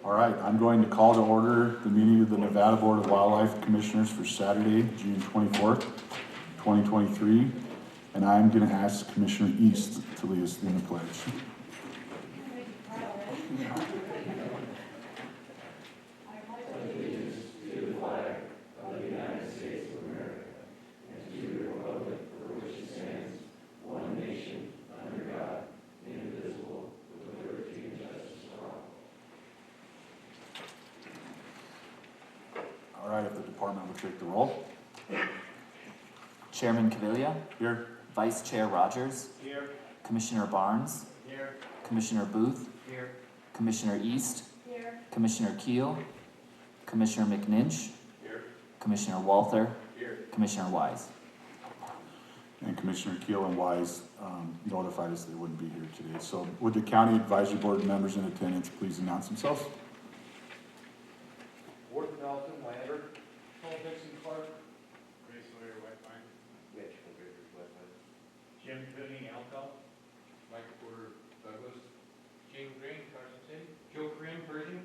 All right, I'm going to call to order the meeting of the Nevada Board of Wildlife Commissioners for Saturday, June 24th, 2023. And I'm going to ask Commissioner East to lead us in the pledge. All right, if the department will take the roll. Chairman Caviglia, Here. Vice Chair Rogers, Here. Commissioner Barnes, Here. Commissioner Booth, Here. Commissioner East, Here. Commissioner Keel, Commissioner McNinch, Here. Commissioner Walther, Here. Commissioner Wise. And Commissioner Keel and Wise notified us they wouldn't be here today. So would the county advisory board members in attendance please announce themselves? Ward Nelson, Lander. Paul Dixon, Clark. Ray Sawyer, White Pine. Mitch Vickers, White Pine. Jim Cooney, Alco. Mike Porter, Douglas. Jane Green, Carson City. Joe Corinne, Pershing.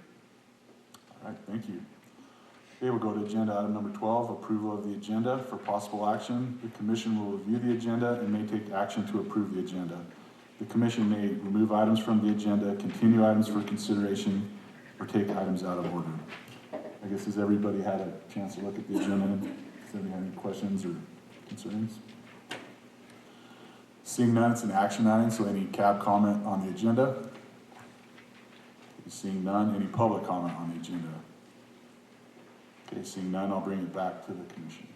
All right, thank you. Okay, we'll go to agenda item number 12, approval of the agenda for possible action. The commission will review the agenda and may take action to approve the agenda. The commission may remove items from the agenda, continue items for consideration, or take items out of order. I guess has everybody had a chance to look at the agenda? Does anybody have any questions or concerns? Seeing none, it's an action item, so any cab comment on the agenda? Seeing none, any public comment on the agenda? Okay, seeing none, I'll bring it back to the commission.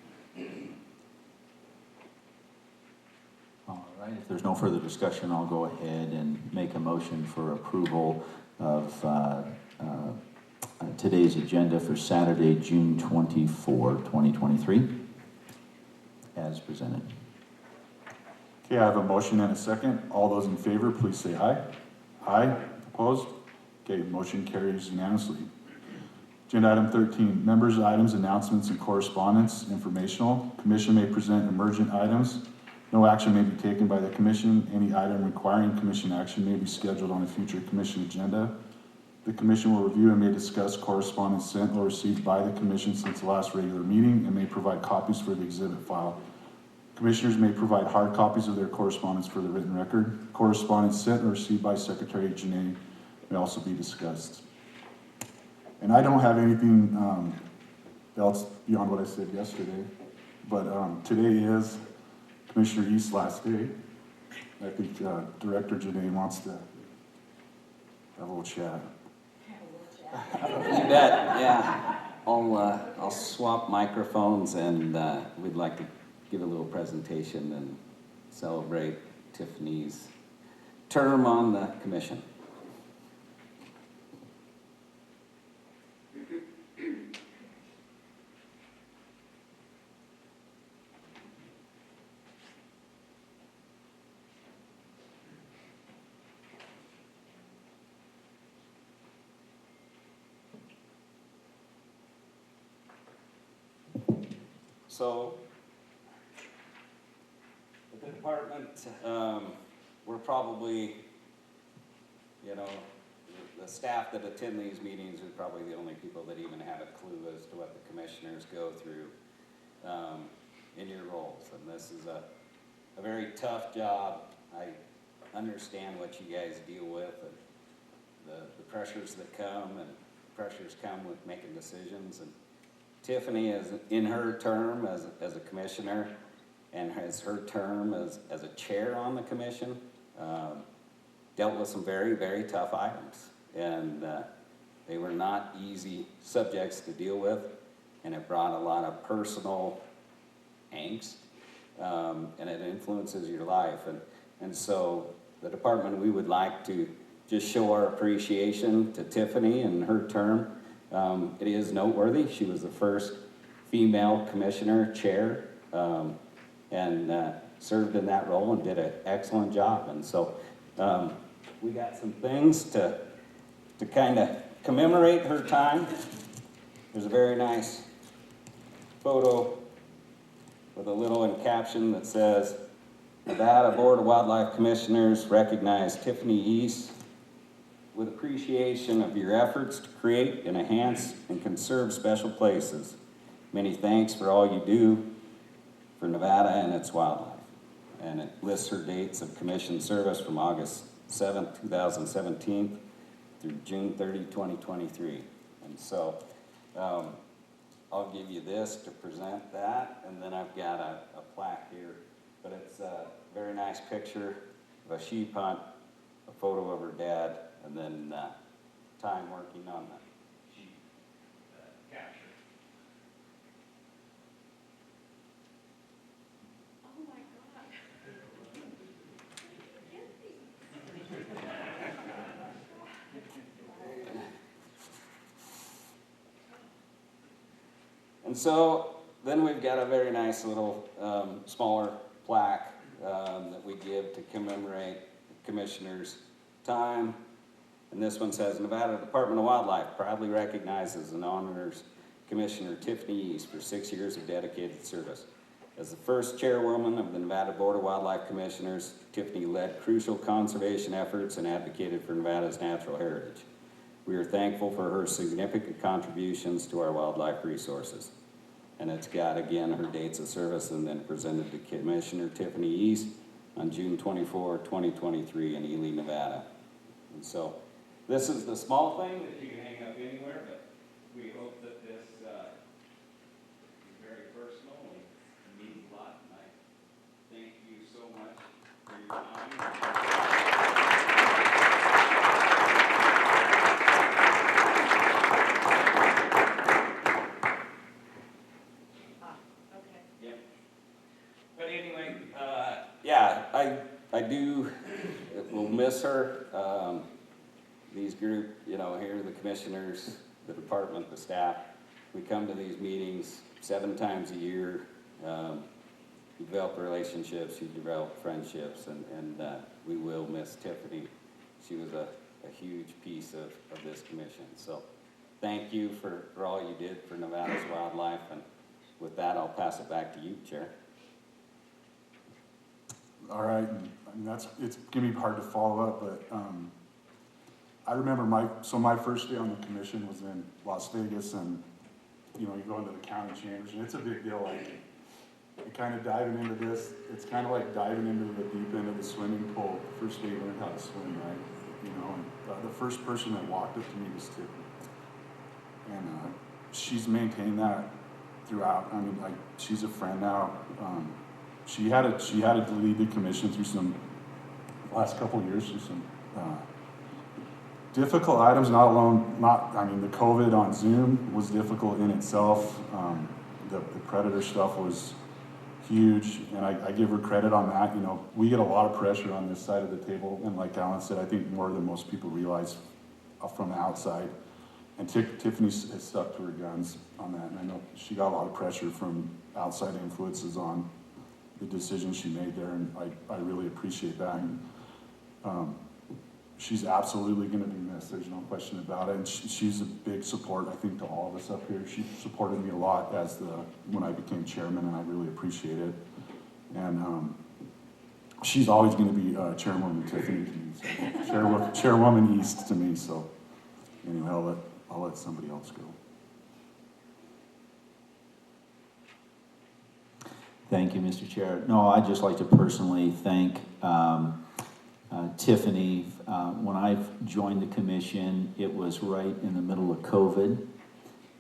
All right, if there's no further discussion, I'll go ahead and make a motion for approval of today's agenda for Saturday, June 24, 2023, as presented. Okay, I have a motion and a second. All those in favor, please say aye. Aye. Opposed? Okay, motion carries unanimously. Agenda item 13, members' items, announcements, and correspondence, informational. Commission may present emergent items. No action may be taken by the commission. Any item requiring commission action may be scheduled on a future commission agenda. The commission will review and may discuss correspondence sent or received by the commission since the last regular meeting and may provide copies for the exhibit file. Commissioners may provide hard copies of their correspondence for the written record. Correspondence sent or received by Secretary Janae may also be discussed. And I don't have anything else beyond what I said yesterday, but today is Commissioner East's last day. I think Director Janae wants to have a little chat. You bet, yeah. I'll swap microphones and we'd like to give a little presentation and celebrate Tiffany's term on the commission. So, the department, we're probably, the staff that attend these meetings are probably the only people that even have a clue as to what the commissioners go through in your roles. And this is a very tough job. I understand what you guys deal with and the pressures that come and pressures come with making decisions. And Tiffany is in her term as a commissioner and has her term as a chair on the commission, dealt with some very, very tough items. And they were not easy subjects to deal with, and it brought a lot of personal angst, and it influences your life. And so the department, we would like to just show our appreciation to Tiffany and her term. It is noteworthy. She was the first female commissioner chair and served in that role and did an excellent job. And so we got some things to kind of commemorate her time. There's a very nice photo with a little caption that says, Nevada Board of Wildlife Commissioners recognize Tiffany East with appreciation of your efforts to create and enhance and conserve special places. Many thanks for all you do for Nevada and its wildlife. And it lists her dates of commission service from August 7th, 2017 through June 30, 2023. And so I'll give you this to present that, and then I've got a plaque here. But it's a very nice picture of a sheep hunt, a photo of her dad, and then time working on the sheep capture. Oh my God. And so then we've got a very nice little smaller plaque that we give to commemorate the commissioner's time. And this one says, Nevada Department of Wildlife proudly recognizes and honors Commissioner Tiffany East for 6 years of dedicated service. As the first chairwoman of the Nevada Board of Wildlife Commissioners, Tiffany led crucial conservation efforts and advocated for Nevada's natural heritage. We are thankful for her significant contributions to our wildlife resources. And it's got, again, her dates of service, and then presented to Commissioner Tiffany East on June 24, 2023 in Ely, Nevada. And so this is the small thing that you can hang up anywhere, but we hope that this is very personal and means a lot. And I thank you so much for your time. But anyway, yeah, I do, will miss her. These group, you know, here, the commissioners, the department, the staff, we come to these meetings 7 times a year. You develop relationships, you develop friendships, and we will miss Tiffany. She was a huge piece of this commission. So thank you for all you did for Nevada's wildlife. And with that, I'll pass it back to you, Chair. All right, and I mean, it's gonna be hard to follow up, but, I remember my first day on the commission was in Las Vegas, and, you know, you go into the county chambers, and it's a big deal, like, you're kind of diving into this, it's kind of like diving into the deep end of the swimming pool, the first day you learn how to swim, right? You know, and the first person that walked up to me was Tiffany. And, she's maintained that throughout. I mean, like, she's a friend now. She had to lead the commission through some, last couple of years, through some difficult items, I mean, the COVID on Zoom was difficult in itself. The predator stuff was huge, and I give her credit on that. You know, we get a lot of pressure on this side of the table, and like Alan said, I think more than most people realize from the outside. And Tiffany has stuck to her guns on that, and I know she got a lot of pressure from outside influences on the decisions she made there, and I really appreciate that. And, she's absolutely going to be missed. There's no question about it. And she's a big support, I think, to all of us up here. She supported me a lot when I became chairman, and I really appreciate it. And she's always going to be Chairwoman Tiffany to me, so Chairwoman East to me. So anyway, I'll let somebody else go. Thank you, Mr. Chair. No, I'd just like to personally thank Tiffany. When I joined the commission, it was right in the middle of COVID,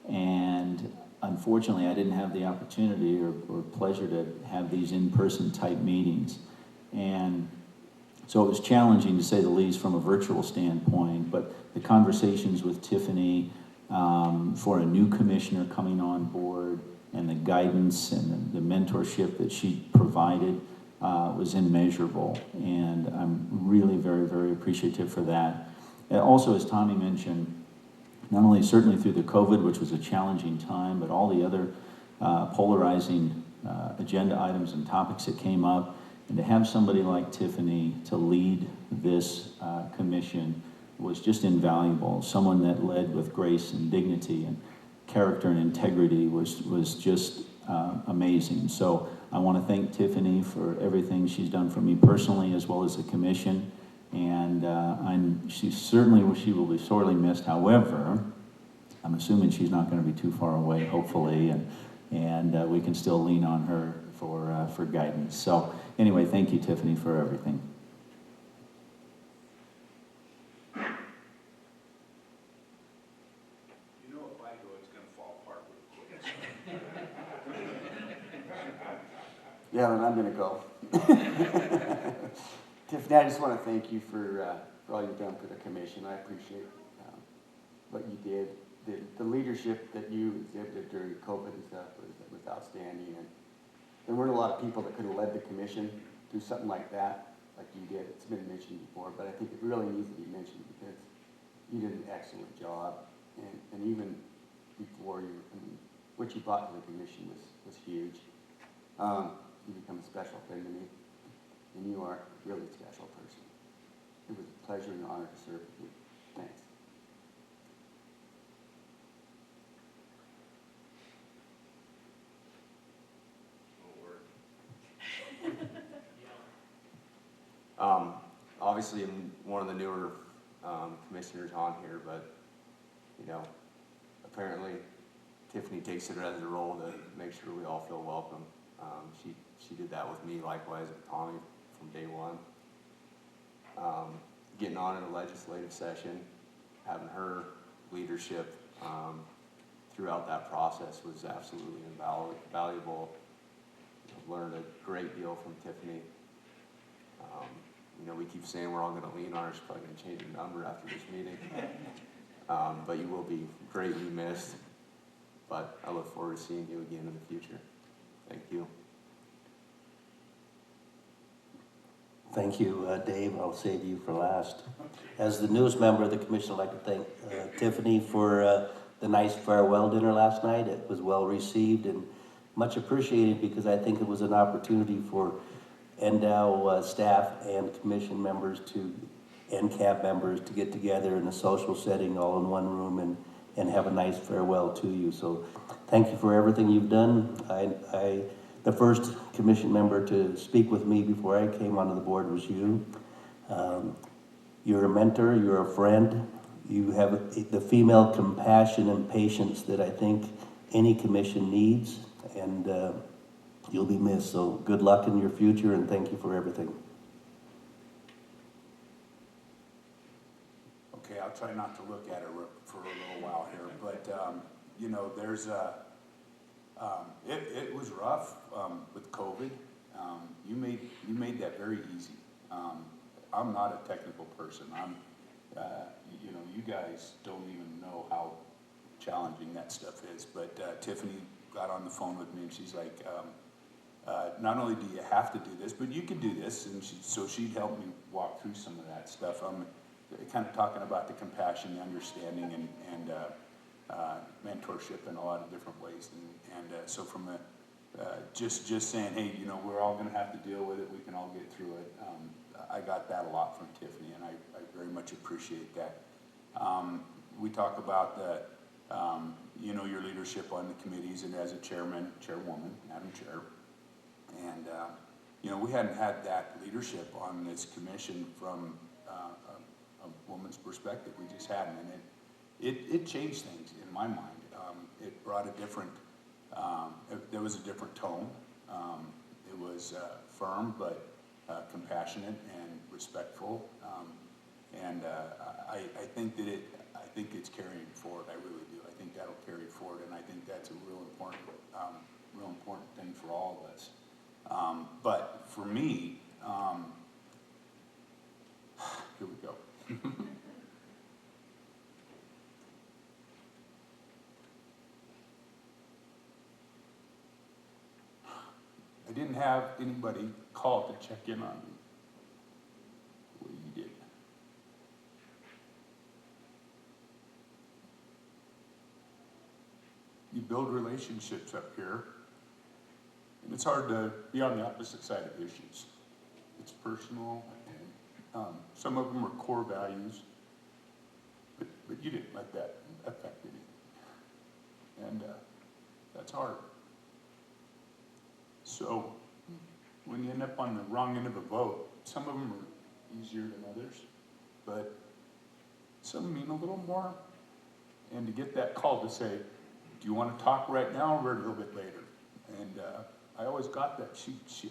and unfortunately I didn't have the opportunity or pleasure to have these in-person type meetings. And so it was challenging, to say the least, from a virtual standpoint, but the conversations with Tiffany for a new commissioner coming on board, and the guidance and the mentorship that she provided was immeasurable, and I'm really very, very appreciative for that. And also, as Tommy mentioned, not only certainly through the COVID, which was a challenging time, but all the other polarizing agenda items and topics that came up, and to have somebody like Tiffany to lead this commission was just invaluable. Someone that led with grace and dignity and character and integrity was just amazing. So I want to thank Tiffany for everything she's done for me personally, as well as the commission. And she will be sorely missed. However, I'm assuming she's not going to be too far away, hopefully, and we can still lean on her for guidance. So anyway, thank you, Tiffany, for everything. You know, if I go, it's gonna fall apart real quick. Yeah, then I'm gonna go. Tiffany, I just want to thank you for all you've done for the commission. I appreciate what you did. The leadership that you exhibited during COVID and stuff was outstanding. And there weren't a lot of people that could have led the commission through something like that, like you did. It's been mentioned before, but I think it really needs to be mentioned because you did an excellent job. And even before you, what you brought to the commission was huge. You become a special friend to me, and you are a really special person. It was a pleasure and an honor to serve with you. Thanks. Obviously, I'm one of the newer commissioners on here, but, you know, apparently Tiffany takes it as a role to make sure we all feel welcome. She did that with me, likewise with Tommy from day one. Getting on in a legislative session, having her leadership throughout that process was absolutely invaluable. I've learned a great deal from Tiffany. You know, we keep saying we're all gonna lean on her. She's probably gonna change her number after this meeting. But you will be greatly missed. But I look forward to seeing you again in the future. Thank you. Thank you, Dave. I'll save you for last. As the newest member of the commission, I'd like to thank Tiffany for the nice farewell dinner last night. It was well received and much appreciated because I think it was an opportunity for NDOW staff and commission members and CAB members to get together in a social setting all in one room and have a nice farewell to you. So thank you for everything you've done. The first commission member to speak with me before I came onto the board was you. You're a mentor, you're a friend. You have the female compassion and patience that I think any commission needs, and you'll be missed. So good luck in your future, and thank you for everything. Okay, I'll try not to look at her for a little while here, but, you know, there's it was rough with COVID. You made that very easy. I'm not a technical person. You know, you guys don't even know how challenging that stuff is, but Tiffany got on the phone with me and she's like, not only do you have to do this, but you can do this, and so she'd help me walk through some of that stuff. I'm kind of talking about the compassion, the understanding, and mentorship in a lot of different ways, and so from just saying, hey, you know, we're all going to have to deal with it. We can all get through it. I got that a lot from Tiffany, and I very much appreciate that. We talk about you know, your leadership on the committees and as a chairwoman, Madam Chair. And, you know, we hadn't had that leadership on this commission from a woman's perspective. We just hadn't. And it changed things in my mind. It brought a different, there was a different tone. It was firm, but compassionate and respectful. And I think that I think it's carrying forward. I really do. I think that'll carry forward, and I think that's a real important thing for all of us. But for me, here we go. I didn't have anybody call to check in on me. Well, you did. You build relationships up here, and it's hard to be on the opposite side of issues. It's personal, and some of them are core values, but you didn't let that affect anything, and that's hard. So when you end up on the wrong end of a vote, some of them are easier than others, but some mean a little more. And to get that call to say, do you want to talk right now or a little bit later? And I always got that.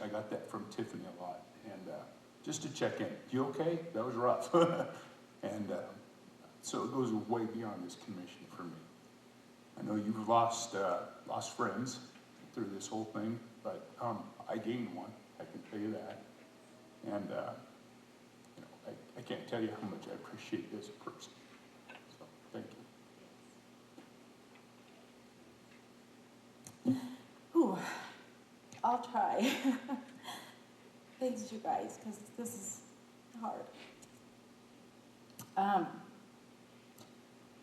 I got that from Tiffany a lot. And just to check in, you okay? That was rough. And so it goes way beyond this commission for me. I know you've lost friends through this whole thing, but I gained one. I can tell you that. And I can't tell you how much I appreciate you as a person. So thank you. Ooh, I'll try. Thanks, you guys, because this is hard.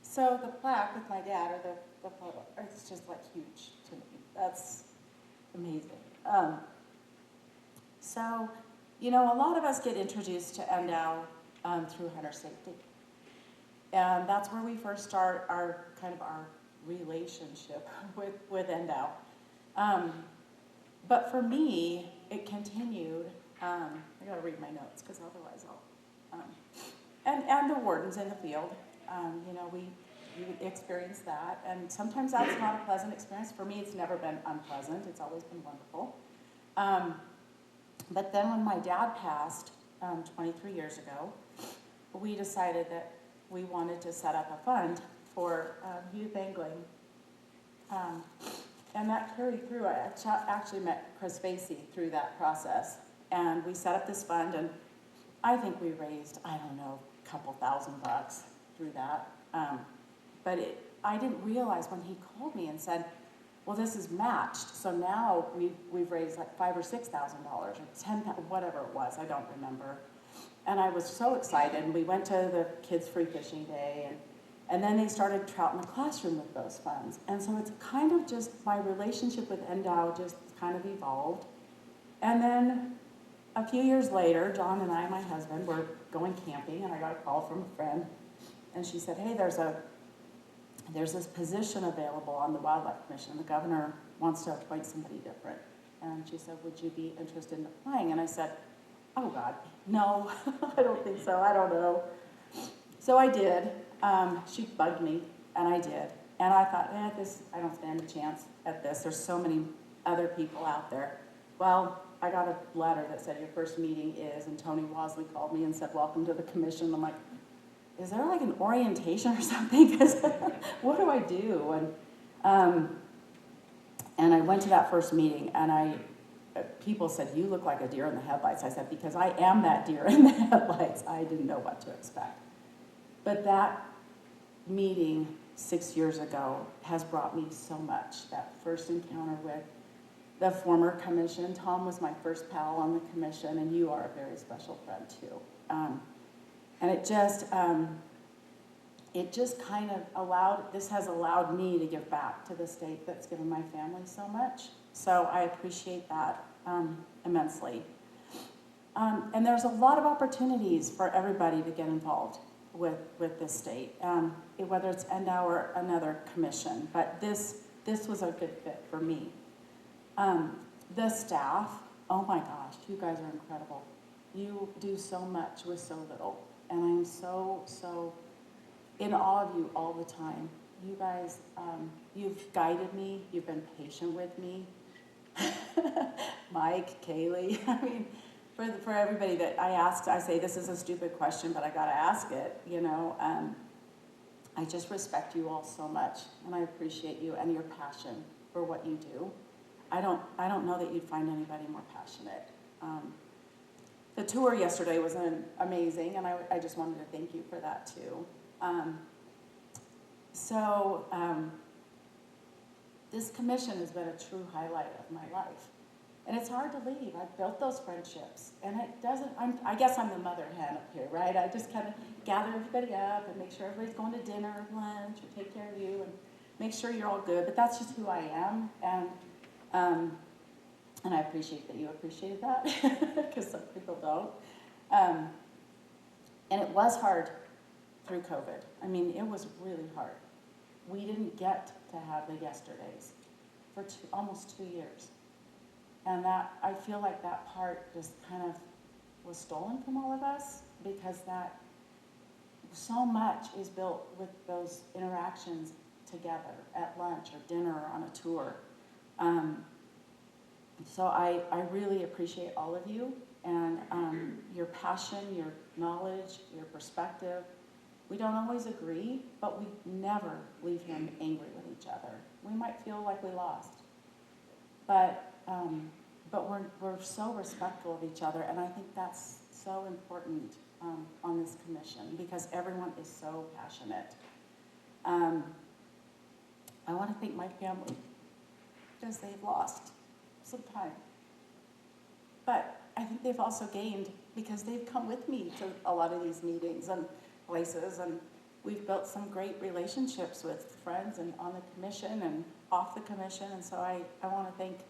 So the plaque with my dad, or the photo, it's just like huge to me. That's amazing. So, you know, a lot of us get introduced to NDOW through hunter safety. And that's where we first start our relationship with NDOW. But for me, it continued. I gotta read my notes because otherwise I'll. And the wardens in the field, you know, we experience that, and sometimes that's not a pleasant experience. For me, it's never been unpleasant. It's always been wonderful. But then when my dad passed 23 years ago, we decided that we wanted to set up a fund for youth angling. And that carried through. I actually met Chris Facey through that process. And we set up this fund, and I think we raised, I don't know, a couple $1,000 through that. But I didn't realize when he called me and said, well, this is matched. So now we've raised like $5,000 or $6,000 or $10,000, whatever it was, I don't remember. And I was so excited. And we went to the kids' free fishing day, and then they started trout in the classroom with those funds. And so it's kind of just, my relationship with NDOW just kind of evolved. And then a few years later, John and I, my husband, were going camping, and I got a call from a friend, and she said, hey, there's this position available on the Wildlife Commission. The governor wants to appoint somebody different. And she said, would you be interested in applying? And I said, oh God, no, I don't think so, I don't know. So I did. She bugged me, and I did. And I thought, I don't stand a chance at this. There's so many other people out there. Well, I got a letter that said your first meeting is, and Tony Wasley called me and said, welcome to the commission. I'm like, is there like an orientation or something? Because what do I do? And I went to that first meeting, and people said, you look like a deer in the headlights. I said, because I am that deer in the headlights. I didn't know what to expect. But that meeting 6 years ago has brought me so much. That first encounter with the former commission. Tom was my first pal on the commission, and you are a very special friend too. And it just kind of has allowed me to give back to the state that's given my family so much. So I appreciate that immensely. And there's a lot of opportunities for everybody to get involved with this state, whether it's NDOW or another commission. But this was a good fit for me. The staff, oh my gosh, you guys are incredible. You do so much with so little. And I'm so in awe of you all the time. You guys, you've guided me. You've been patient with me. Mike, Kaylee, I mean, for everybody that I ask, I say this is a stupid question, but I gotta ask it, you know. I just respect you all so much, and I appreciate you and your passion for what you do. I don't know that you'd find anybody more passionate. The tour yesterday was amazing, and I just wanted to thank you for that too. This commission has been a true highlight of my life. And it's hard to leave. I've built those friendships. And it doesn't, I guess I'm the mother hen up here, right? I just kind of gather everybody up and make sure everybody's going to dinner or lunch or take care of you and make sure you're all good. But that's just who I am. And I appreciate that you appreciated that, because some people don't. And it was hard through COVID. I mean, it was really hard. We didn't get to have the yesterdays for almost 2 years. And that, I feel like that part just kind of was stolen from all of us. because that, so much is built with those interactions together at lunch or dinner or on a tour. So I really appreciate all of you and your passion, your knowledge, your perspective. We don't always agree, but we never leave here angry with each other. We might feel like we lost, but we're so respectful of each other, and I think that's so important on this commission because everyone is so passionate. I want to thank my family because they've lost some time, but I think they've also gained because they've come with me to a lot of these meetings and places, and we've built some great relationships with friends and on the commission and off the commission, and so I want to thank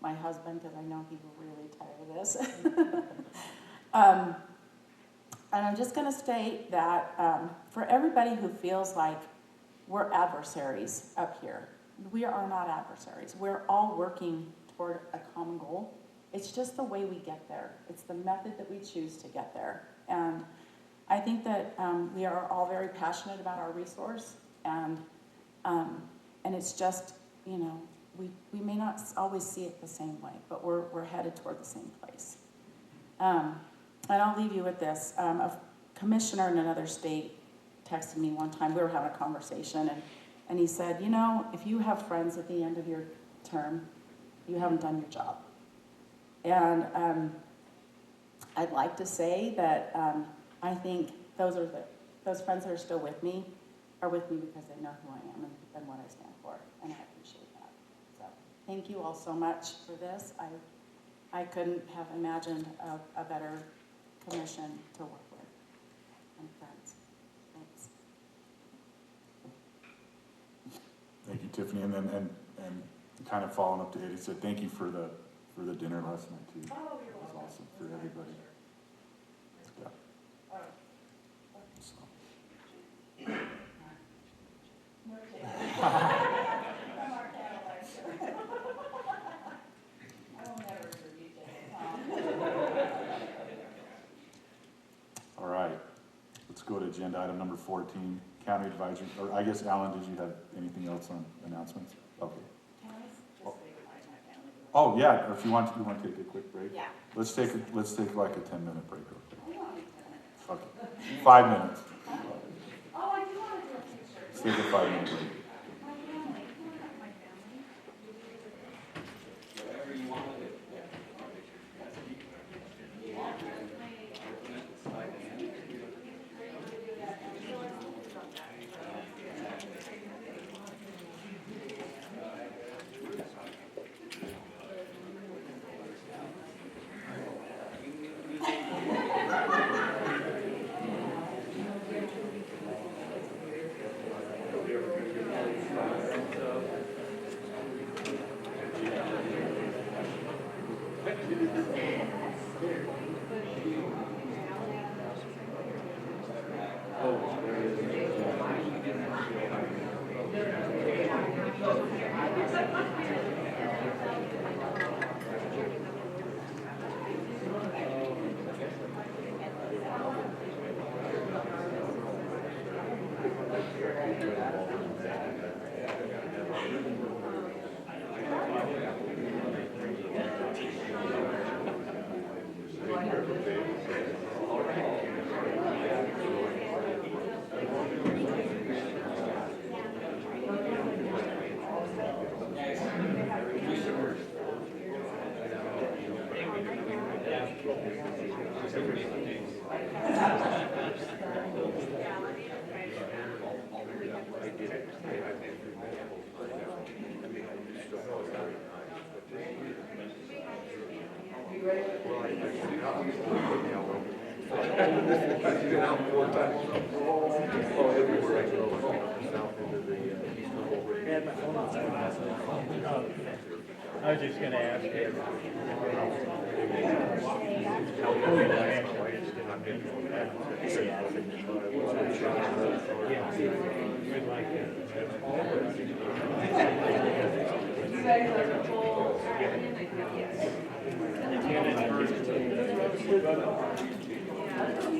my husband because I know he's really tired of this. And I'm just going to state that for everybody who feels like we're adversaries up here, we are not adversaries. We're all working toward a common goal. It's just the way we get there. It's the method that we choose to get there. And I think that we are all very passionate about our resource, and it's just, you know, we may not always see it the same way, but we're headed toward the same place. And I'll leave you with this. A commissioner in another state texted me one time. We were having a conversation, and he said, you know, if you have friends at the end of your term, you haven't done your job. And I'd like to say that I think those friends that are still with me are with me because they know who I am and what I stand for, and I appreciate that. So thank you all so much for this. I couldn't have imagined a better commission to work with and friends. Thanks. Thank you, Tiffany, and kind of following up to Eddie said, thank you for the dinner last night too. Oh, It was awesome for everybody. Yeah. All right, let's go to agenda item number 14, county advisory, or I guess, Alan, did you have anything else on announcements? Okay. Can I just say goodbye to my family? Oh, yeah, or if you want to take a quick break? Yeah. Let's take like a 10-minute break real quick. I don't want to be Okay, 5 minutes. Oh, I do want to do a picture. Let's take a 5-minute break. My family. My family. Whatever you want to do. I was just gonna ask you.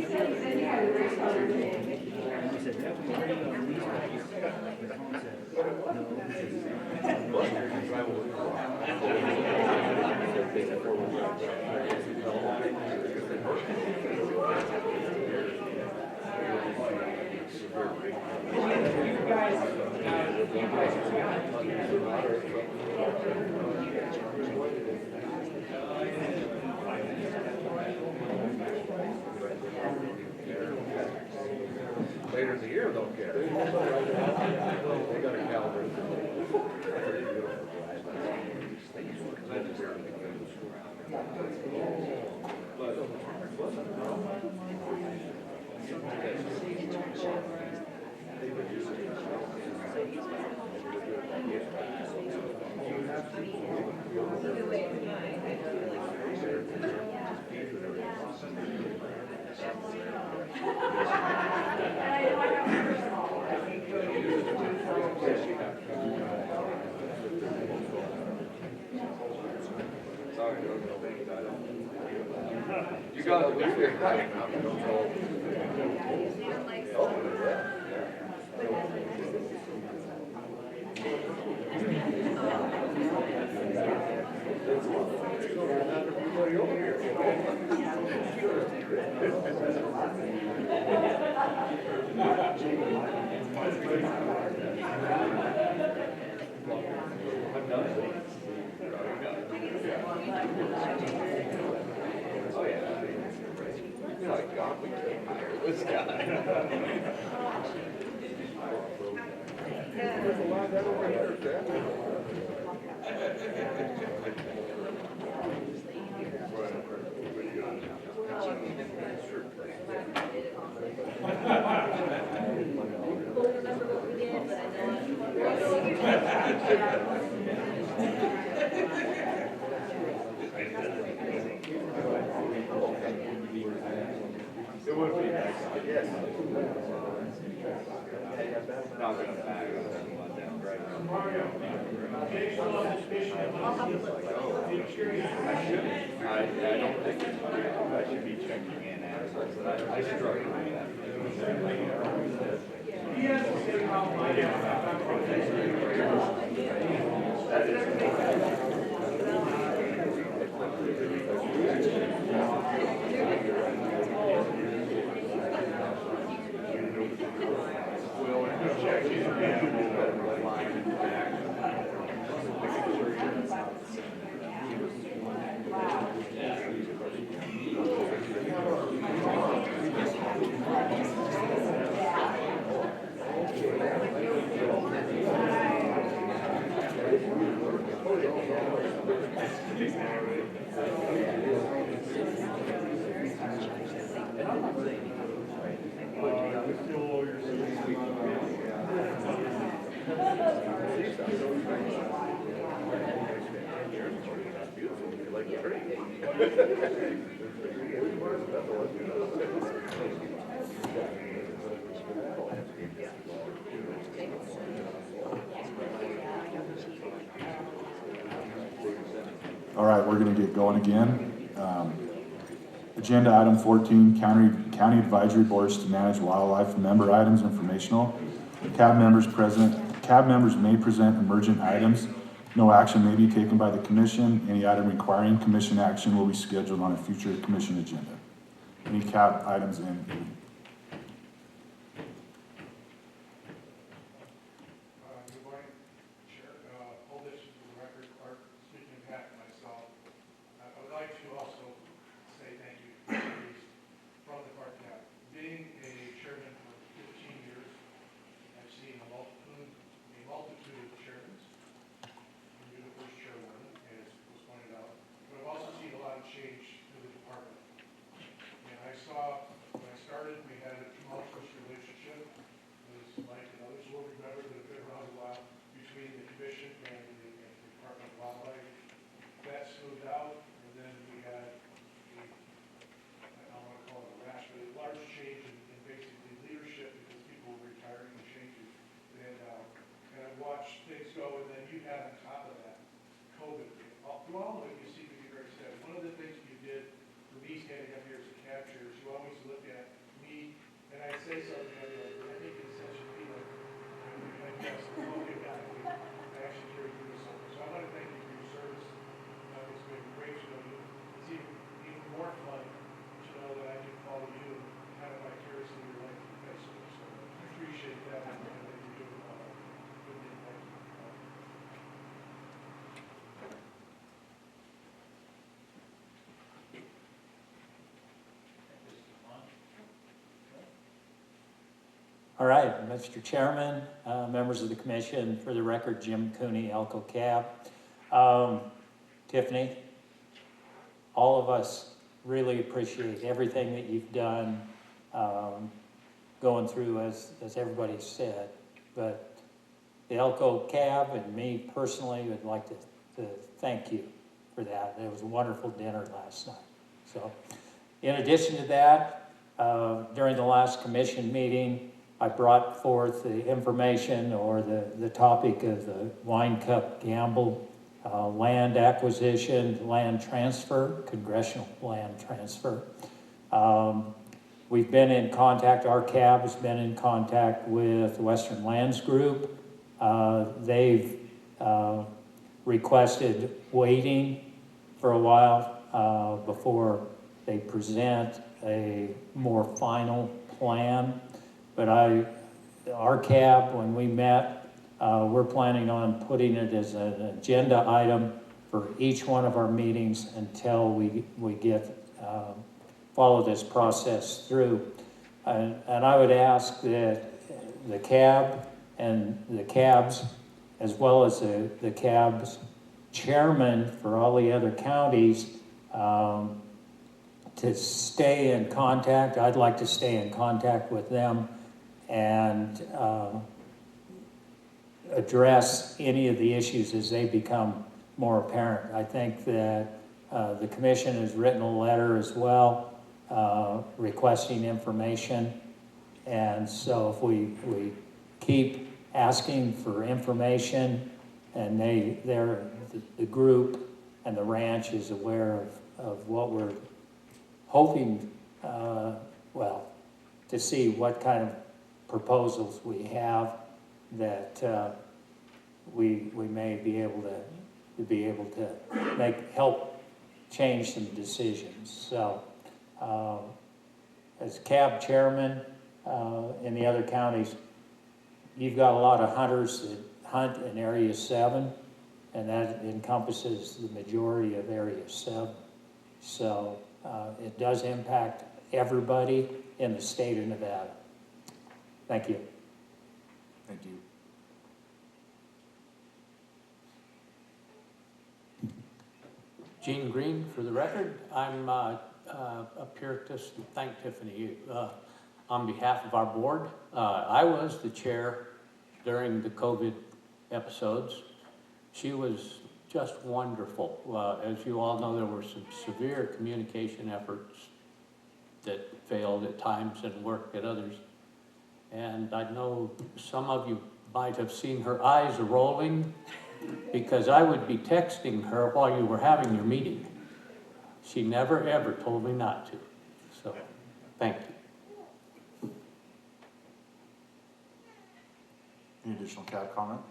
Yeah. Later in the year, they'll care. They got a calendar. You got It would be nice. Yes. Not gonna bag it down, right? I don't think it's, I should be checking in answers, but I struggle with that. That is. We'll check in and line back. All right, we're gonna get going again. Agenda item 14, county advisory boards to manage wildlife, member items informational. Cab members may present emergent items. No action may be taken by the commission. Any item requiring commission action will be scheduled on a future commission agenda. Any cab items in? Good morning, Chair. Hold this for the record, Clerk, speaking on behalf of myself. I would like to also say thank you from the Clerk Cab. Being a chairman for 15 years, I've seen a multitude of chairmans. You're the first chairwoman, as was pointed out. But I've also seen a lot of change to the department. And I saw, when I started All right, Mr. Chairman, members of the commission, for the record, Jim Cooney, Elko Cab. Tiffany, all of us really appreciate everything that you've done, going through, as everybody said. But the Elko Cab and me personally would like to thank you for that. It was a wonderful dinner last night. So, in addition to that, during the last commission meeting, I brought forth the information or the topic of the Wine Cup Gamble land acquisition, land transfer, congressional land transfer. We've been in contact, our cab has been in contact with Western Lands Group. They've requested waiting for a while before they present a more final plan. But our cab, when we met, we're planning on putting it as an agenda item for each one of our meetings until we get follow this process through. And I would ask that the cab and the cabs, as well as the cab's chairman for all the other counties, to stay in contact. I'd like to stay in contact with them and address any of the issues as they become more apparent. I think that the commission has written a letter as well requesting information. And so if we keep asking for information and the group and the ranch is aware of what we're hoping, to see what kind of proposals we have, that we may be able to help change some decisions. So as cab chairman in the other counties, you've got a lot of hunters that hunt in Area 7, and that encompasses the majority of Area 7. So it does impact everybody in the state of Nevada. Thank you. Thank you. Gene Green, for the record. I'm up here to thank Tiffany on behalf of our board. I was the chair during the COVID episodes. She was just wonderful. As you all know, there were some severe communication efforts that failed at times and worked at others. And I know some of you might have seen her eyes rolling because I would be texting her while you were having your meeting. She never ever told me not to. So, thank you. Any additional cab comment?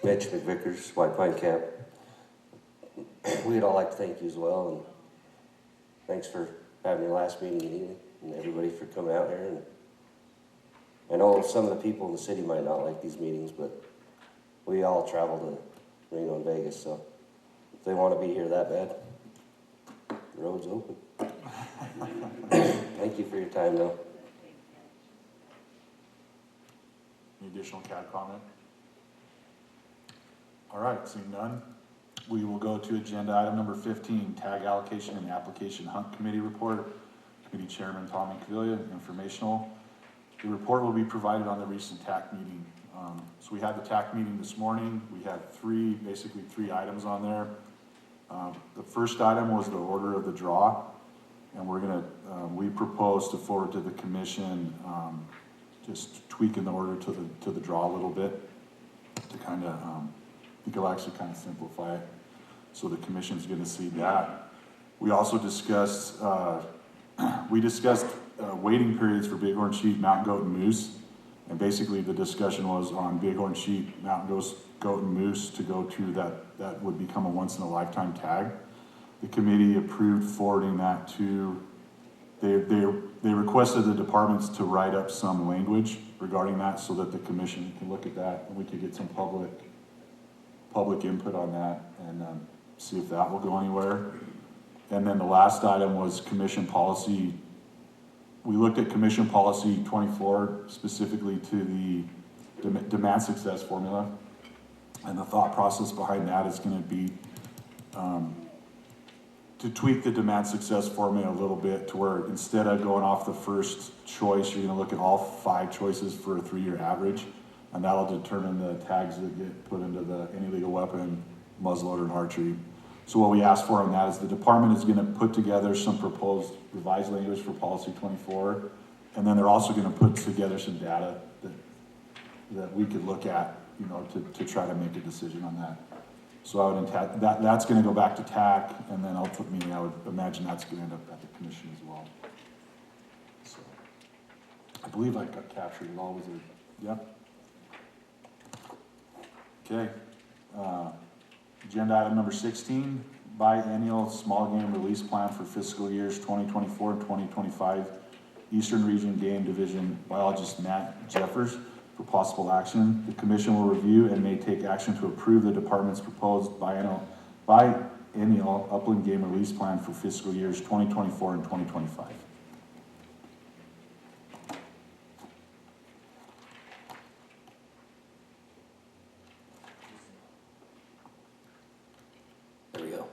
Mitch McVickers, White Pine Cab. We'd all like to thank you as well, and thanks for having your last meeting, and everybody for coming out here. And I know some of the people in the city might not like these meetings, but we all travel to Reno and Vegas, so if they want to be here that bad, the road's open. Thank you for your time, though. Any additional cab comment? All right, seeing none, we will go to agenda item number 15, tag allocation and application hunt committee report. Committee Chairman Tommy Cavilla, informational. The report will be provided on the recent TAC meeting. So we had the TAC meeting this morning. We had basically three items on there. The first item was the order of the draw, and we propose to forward to the commission, just tweaking the order to the draw a little bit to kind of, I think it'll actually kind of simplify it. So the commission's going to see that. We also discussed, waiting periods for bighorn sheep, mountain goat, and moose. And basically the discussion was on bighorn sheep, mountain goat, and moose to go to that would become a once in a lifetime tag. The committee approved forwarding that to, they requested the departments to write up some language regarding that so that the commission can look at that and we could get some public input on that and see if that will go anywhere. And then the last item was commission policy we looked at Commission Policy 24, specifically to the demand success formula. And the thought process behind that is gonna be to tweak the demand success formula a little bit to where instead of going off the first choice, you're gonna look at all 5 choices for a 3-year average. And that'll determine the tags that get put into the any legal weapon, muzzleloader, and archery. So what we asked for on that is the department is gonna put together some proposed revised language for policy 24. And then they're also gonna put together some data that we could look at, you know, to try to make a decision on that. So I would that's gonna go back to TAC, and then ultimately, I would imagine that's gonna end up at the commission as well. So, I believe I got captured it all, was it? Yep. Okay, agenda item number 16, biennial small game release plan for fiscal years 2024 and 2025. Eastern Region Game Division biologist Matt Jeffers for possible action. The commission will review and may take action to approve the department's proposed biennial upland game release plan for fiscal years 2024 and 2025. There we go.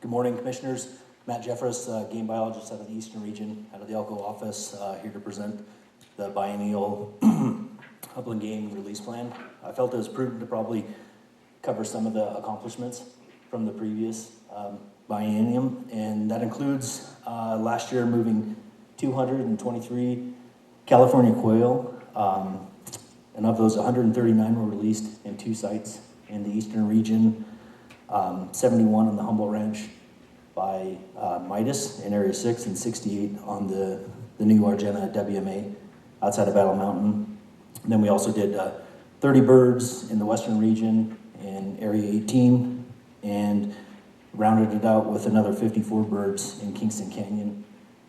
Good morning, commissioners. Matt Jeffers, game biologist out of the Eastern Region, out of the Elko office, here to present the biennial upland game release plan. I felt it was prudent to probably cover some of the accomplishments from the previous biennium, and that includes last year moving 223 California quail, and of those 139 were released in 2 sites in the Eastern Region, 71 on the Humboldt Ranch by Midas in Area 6, and 68 on the new Argenta WMA outside of Battle Mountain. And then we also did 30 birds in the Western Region in Area 18, and rounded it out with another 54 birds in Kingston Canyon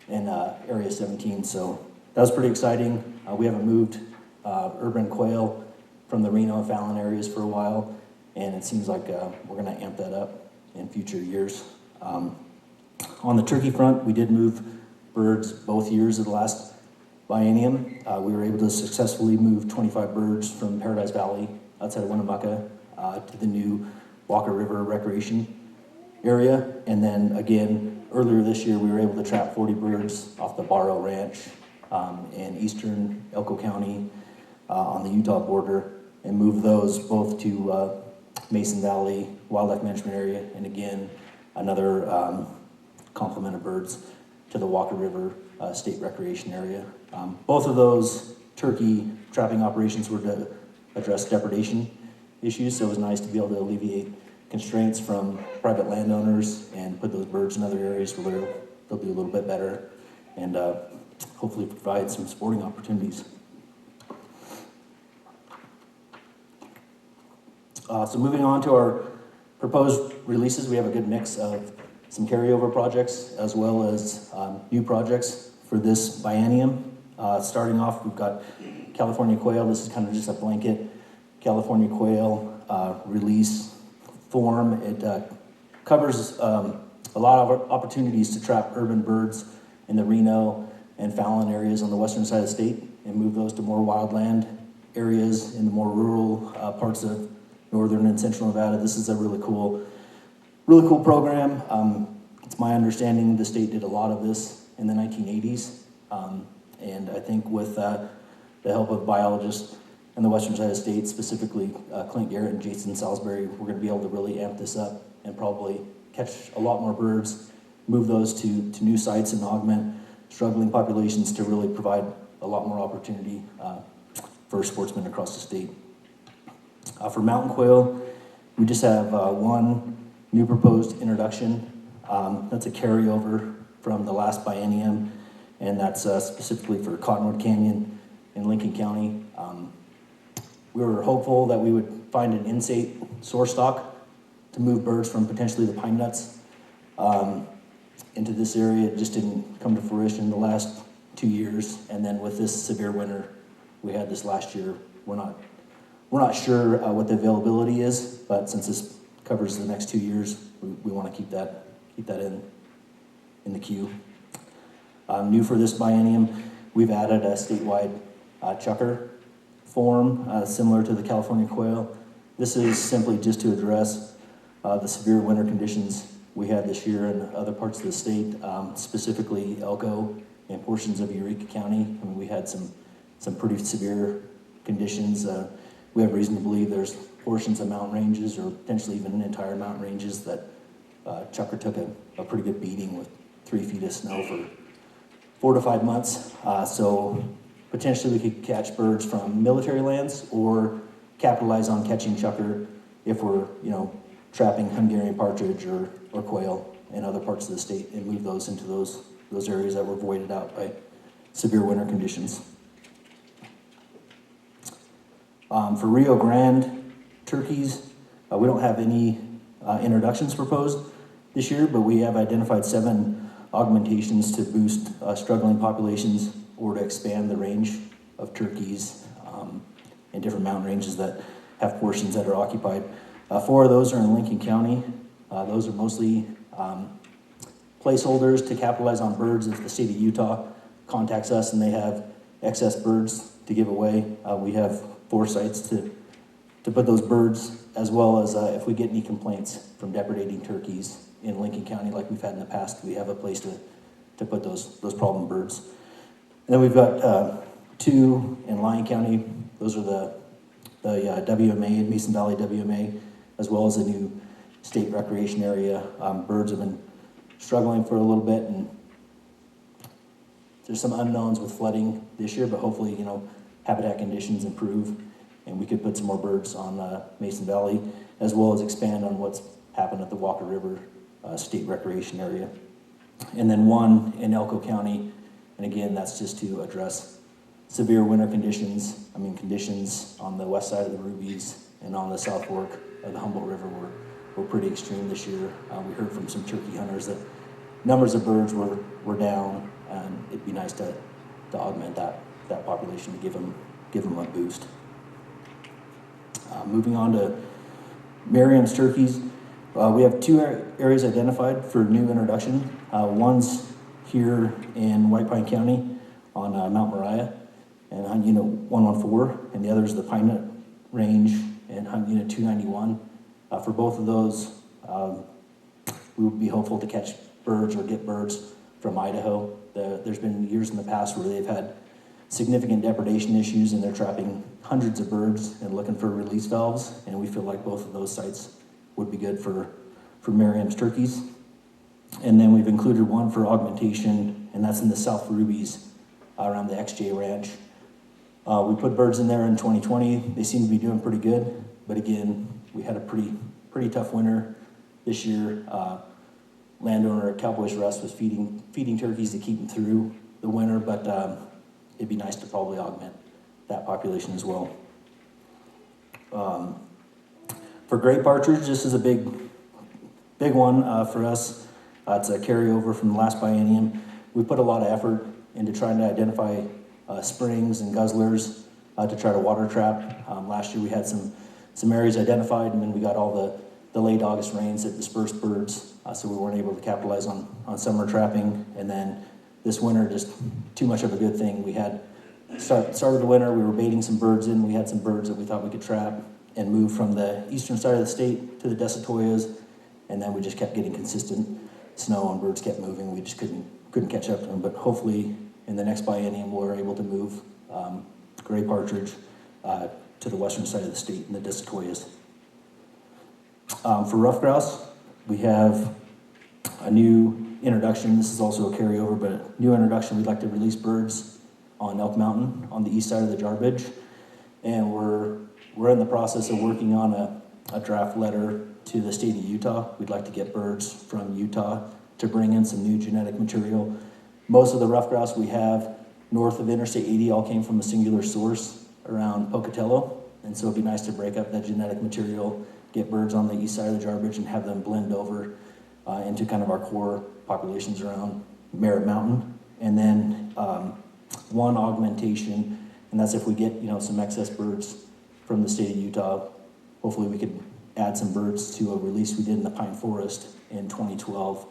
in Area 17. So that was pretty exciting. We haven't moved urban quail from the Reno and Fallon areas for a while, and it seems like we're gonna amp that up in future years. On the turkey front, we did move birds both years of the last biennium. We were able to successfully move 25 birds from Paradise Valley outside of Winnemucca to the new Walker River Recreation area. And then again, earlier this year, we were able to trap 40 birds off the Barrow Ranch in eastern Elko County on the Utah border, and move those both to Mason Valley Wildlife Management Area, and again, another complement of birds to the Walker River State Recreation Area. Both of those turkey trapping operations were to address depredation issues, so it was nice to be able to alleviate constraints from private landowners and put those birds in other areas where they'll do a little bit better, and hopefully provide some sporting opportunities. So moving on to our proposed releases, we have a good mix of some carryover projects as well as new projects for this biennium. Starting off, we've got California quail. This is kind of just a blanket California quail release form. It covers a lot of opportunities to trap urban birds in the Reno and Fallon areas on the western side of the state and move those to more wildland areas in the more rural parts of northern and central Nevada. This is a really cool program. It's my understanding the state did a lot of this in the 1980s. And I think with the help of biologists in the western side of the state, specifically Clint Garrett and Jason Salisbury, we're gonna be able to really amp this up and probably catch a lot more birds, move those to new sites and augment struggling populations to really provide a lot more opportunity for sportsmen across the state. For mountain quail, we just have one new proposed introduction. That's a carryover from the last biennium, and that's specifically for Cottonwood Canyon in Lincoln County. We were hopeful that we would find an in-state source stock to move birds from potentially the pine nuts into this area. It just didn't come to fruition in the last 2 years, and then with this severe winter we had this last year, we're not sure what the availability is, but since this covers the next 2 years, we want to keep that in the queue. New for this biennium, we've added a statewide chucker form, similar to the California quail. This is simply just to address the severe winter conditions we had this year in other parts of the state, specifically Elko and portions of Eureka County. I mean, we had some pretty severe conditions. We have reason to believe there's portions of mountain ranges or potentially even entire mountain ranges that chucker took a pretty good beating with 3 feet of snow for 4 to 5 months. So potentially we could catch birds from military lands or capitalize on catching chucker if we're, trapping Hungarian partridge or quail in other parts of the state and move those into those areas that were voided out by severe winter conditions. For Rio Grande turkeys, we don't have any introductions proposed this year, but we have identified 7 augmentations to boost struggling populations or to expand the range of turkeys in different mountain ranges that have portions that are occupied. 4 of those are in Lincoln County. Those are mostly placeholders to capitalize on birds if the state of Utah contacts us and they have excess birds to give away. We have 4 sites to put those birds, as well as if we get any complaints from depredating turkeys in Lincoln County like we've had in the past, we have a place to put those problem birds. And then we've got 2 in Lyon County. Those are the WMA, Mason Valley WMA, as well as a new state recreation area. Birds have been struggling for a little bit, and there's some unknowns with flooding this year, but hopefully, habitat conditions improve and we could put some more birds on Mason Valley, as well as expand on what's happened at the Walker River State Recreation Area. And then 1 in Elko County, and again, that's just to address severe winter conditions. Conditions on the west side of the Rubies and on the South Fork of the Humboldt River were pretty extreme this year. We heard from some turkey hunters that numbers of birds were down, and it'd be nice to augment that population to give them a boost. Moving on to Merriam's turkeys, we have 2 areas identified for new introduction. One's here in White Pine County on Mount Moriah and Hunt Unit 114, and the other is the Pine Nut Range and Hunt Unit 291. For both of those, we would be hopeful to catch birds or get birds from Idaho. There's been years in the past where they've had significant depredation issues and they're trapping hundreds of birds and looking for release valves, and we feel like both of those sites would be good for Merriam's turkeys. And then we've included 1 for augmentation, and that's in the South Rubies around the XJ Ranch. We put birds in there in 2020. They seem to be doing pretty good, but again, we had a pretty tough winter this year. Landowner at Cowboys Rest was feeding turkeys to keep them through the winter, but it'd be nice to probably augment that population as well. For gray partridge, this is a big one for us. It's a carryover from the last biennium. We put a lot of effort into trying to identify springs and guzzlers to try to water trap. Last year we had some areas identified, and then we got all the late August rains that dispersed birds, so we weren't able to capitalize on summer trapping. And then this winter, just too much of a good thing. We had started the winter, we were baiting some birds in. We had some birds that we thought we could trap and move from the eastern side of the state to the Desatoyas, and then we just kept getting consistent snow and birds kept moving. We just couldn't catch up to them, but hopefully in the next biennium we're able to move gray partridge to the western side of the state in the Desatoyas. For rough grouse, we have a new introduction. This is also a carryover, but a new introduction. We'd like to release birds on Elk Mountain on the east side of the Jarbidge, and we're in the process of working on a draft letter to the state of Utah. We'd like to get birds from Utah to bring in some new genetic material. Most of the rough grouse we have north of Interstate 80 all came from a singular source around Pocatello, and so it'd be nice to break up that genetic material, get birds on the east side of the Jarbidge, and have them blend over into kind of our core populations around Merritt Mountain. And then 1 augmentation, and that's if we get some excess birds from the state of Utah. Hopefully we could add some birds to a release we did in the Pine Forest in 2012.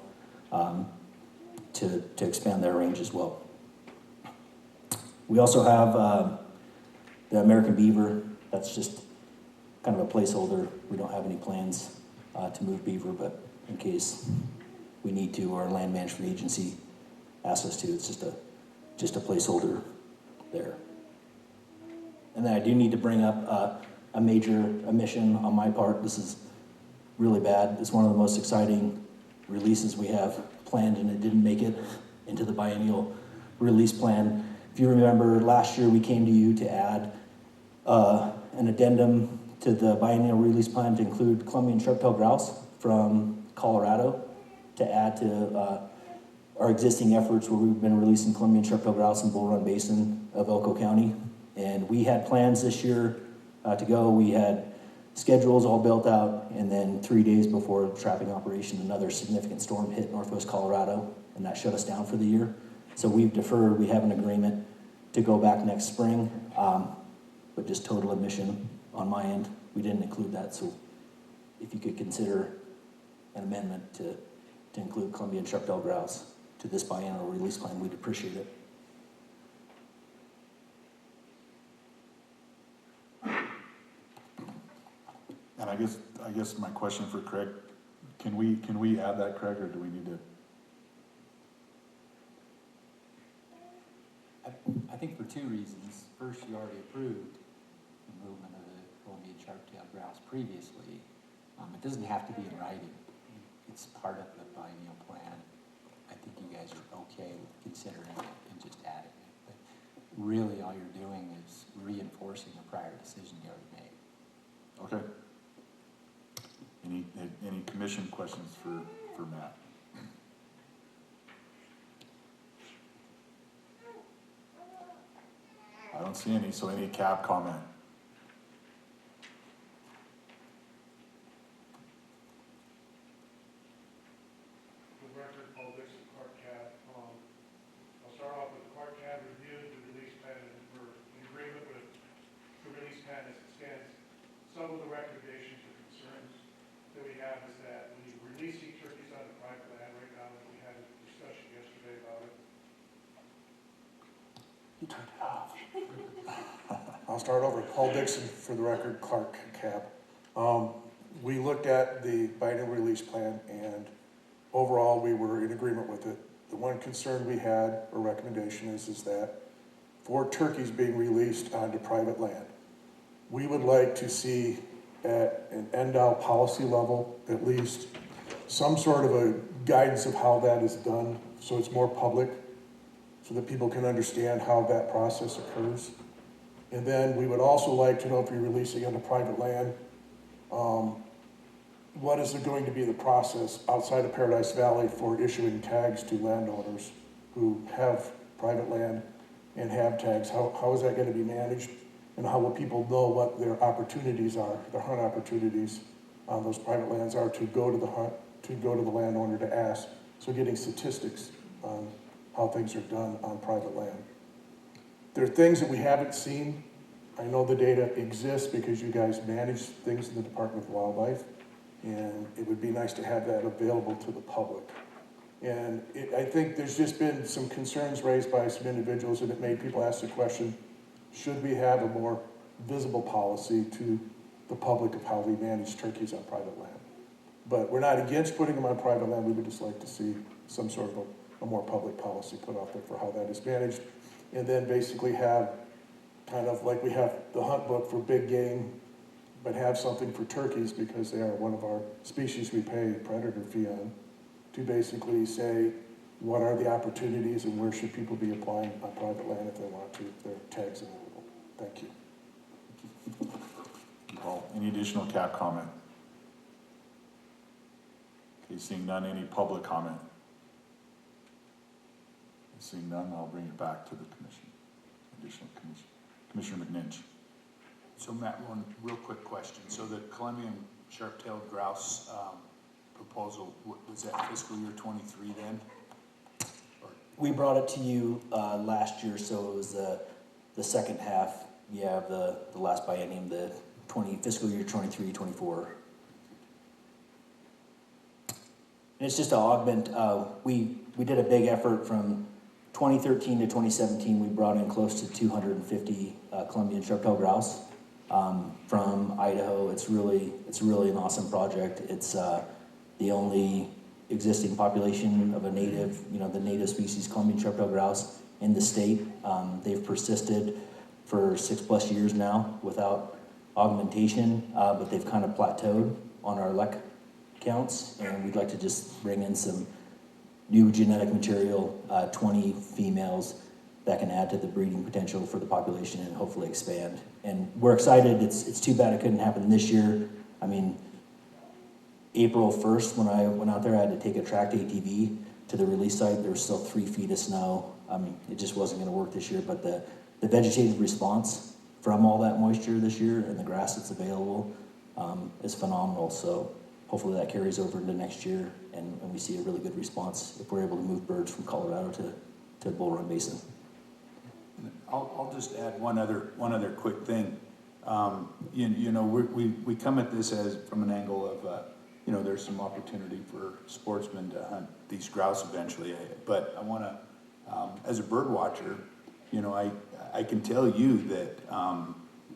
to expand their range as well. We also have the American beaver. That's just kind of a placeholder. We don't have any plans to move beaver, but in case we need to, or land management agency asks us to, it's just a placeholder there. And then I do need to bring up a major omission on my part. This is really bad. It's one of the most exciting releases we have planned, and it didn't make it into the biennial release plan. If you remember, last year we came to you to add an addendum to the biennial release plan to include Columbian sharp-tailed grouse from Colorado, to add to our existing efforts where we've been releasing Columbian sharp-tailed grouse in Bull Run Basin of Elko County. And we had plans this year to go. We had schedules all built out, and then 3 days before trapping operation, another significant storm hit northwest Colorado, and that shut us down for the year. So we've deferred. We have an agreement to go back next spring, but just total omission on my end. We didn't include that, so if you could consider an amendment to include Columbian sharp-tailed grouse to this biennial release plan, we'd appreciate it. And I guess my question for Craig, can we add that, Craig, or do we need to? I think for two reasons. First, you already approved the movement of the Columbian sharp-tailed grouse previously. It doesn't have to be in writing. It's part of the biennial plan. I think you guys are okay with considering it and just adding it. But really, all you're doing is reinforcing a prior decision you already made. Okay. Any commission questions for Matt? I don't see any, so any CAB comment? For the record, Paul Dixon, Clark Cab. I'll start off with the Clark Cab review, the release plan, and we're in agreement with the release plan as it stands. Some of the recommendations or concerns that we have is that when you release sea turkeys on the private land right now, and we had a discussion yesterday about it. You turned it off. I'll start over. Paul Dixon, for the record, Clark Cab. We looked at the biennial release plan, and overall, we were in agreement with it. The one concern we had, or recommendation, is that for turkeys being released onto private land, we would like to see at an NDOW policy level, at least, some sort of a guidance of how that is done, so it's more public, so that people can understand how that process occurs. And then we would also like to know, if you're releasing onto private land, what is going to be the process outside of Paradise Valley for issuing tags to landowners who have private land and have tags? How is that going to be managed? And how will people know what their opportunities are, their hunt opportunities on those private lands are to go to the hunt, to go to the landowner to ask? So getting statistics on how things are done on private land. There are things that we haven't seen. I know the data exists because you guys manage things in the Department of Wildlife, and it would be nice to have that available to the public. And I think there's just been some concerns raised by some individuals, and it made people ask the question, should we have a more visible policy to the public of how we manage turkeys on private land? But we're not against putting them on private land. We would just like to see some sort of a more public policy put out there for how that is managed. And then basically have kind of like we have the hunt book for big game, but have something for turkeys because they are one of our species we pay predator fee on, to basically say what are the opportunities and where should people be applying on private land if they want to, if their tags available. Thank you. Paul, any additional CAB comment? Okay, seeing none, any public comment? Seeing none, I'll bring it back to the commission. Additional commission. Commissioner McNinch. So Matt, one real quick question. So the Columbian sharp-tailed grouse proposal, was that fiscal year 23 then? We brought it to you last year, so it was the second half, of the last biennium, the fiscal year 23-24. And it's just to augment, we did a big effort from 2013 to 2017. We brought in close to 250 Columbian sharp-tailed grouse from Idaho. It's really an awesome project. It's the only existing population of a native, the native species Columbian sharp-tailed grouse in the state. They've persisted for 6+ years now without augmentation, but they've kind of plateaued on our LEC counts, and we'd like to just bring in some new genetic material, 20 females that can add to the breeding potential for the population and hopefully expand. And we're excited. It's too bad it couldn't happen this year. I mean, April 1st, when I went out there, I had to take a tracked ATV to the release site. There was still 3 feet of snow. I mean, it just wasn't going to work this year, but the vegetative response from all that moisture this year and the grass that's available is phenomenal. So hopefully that carries over into next year, and we see a really good response if we're able to move birds from Colorado to Bull Run Basin. I'll just add one other quick thing. We come at this as from an angle of, there's some opportunity for sportsmen to hunt these grouse eventually. But I want to, as a bird watcher, I can tell you that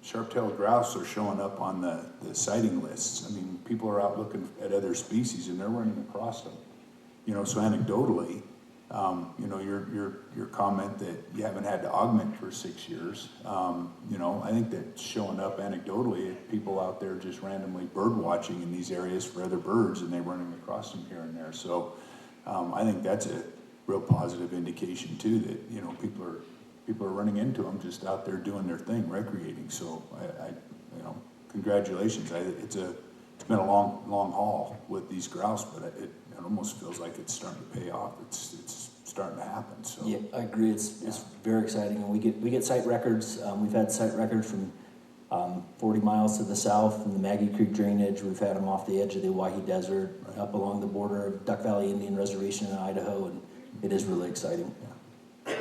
sharp-tailed grouse are showing up on the sighting lists. I mean, people are out looking at other species and they're running across them. So anecdotally, your comment that you haven't had to augment for 6 years, I think that's showing up anecdotally. People out there just randomly bird watching in these areas for other birds, and they're running across them here and there. So I think that's a real positive indication too that people are running into them just out there doing their thing, recreating. So I congratulations. It's been a long haul with these grouse, but it almost feels like it's starting to pay off. It's starting to happen. So yeah, I agree. It's very exciting, and we get site records. We've had site records from 40 miles to the south from the Maggie Creek drainage. We've had them off the edge of the Owyhee Desert, up along the border of Duck Valley Indian Reservation in Idaho, and it is really exciting. Any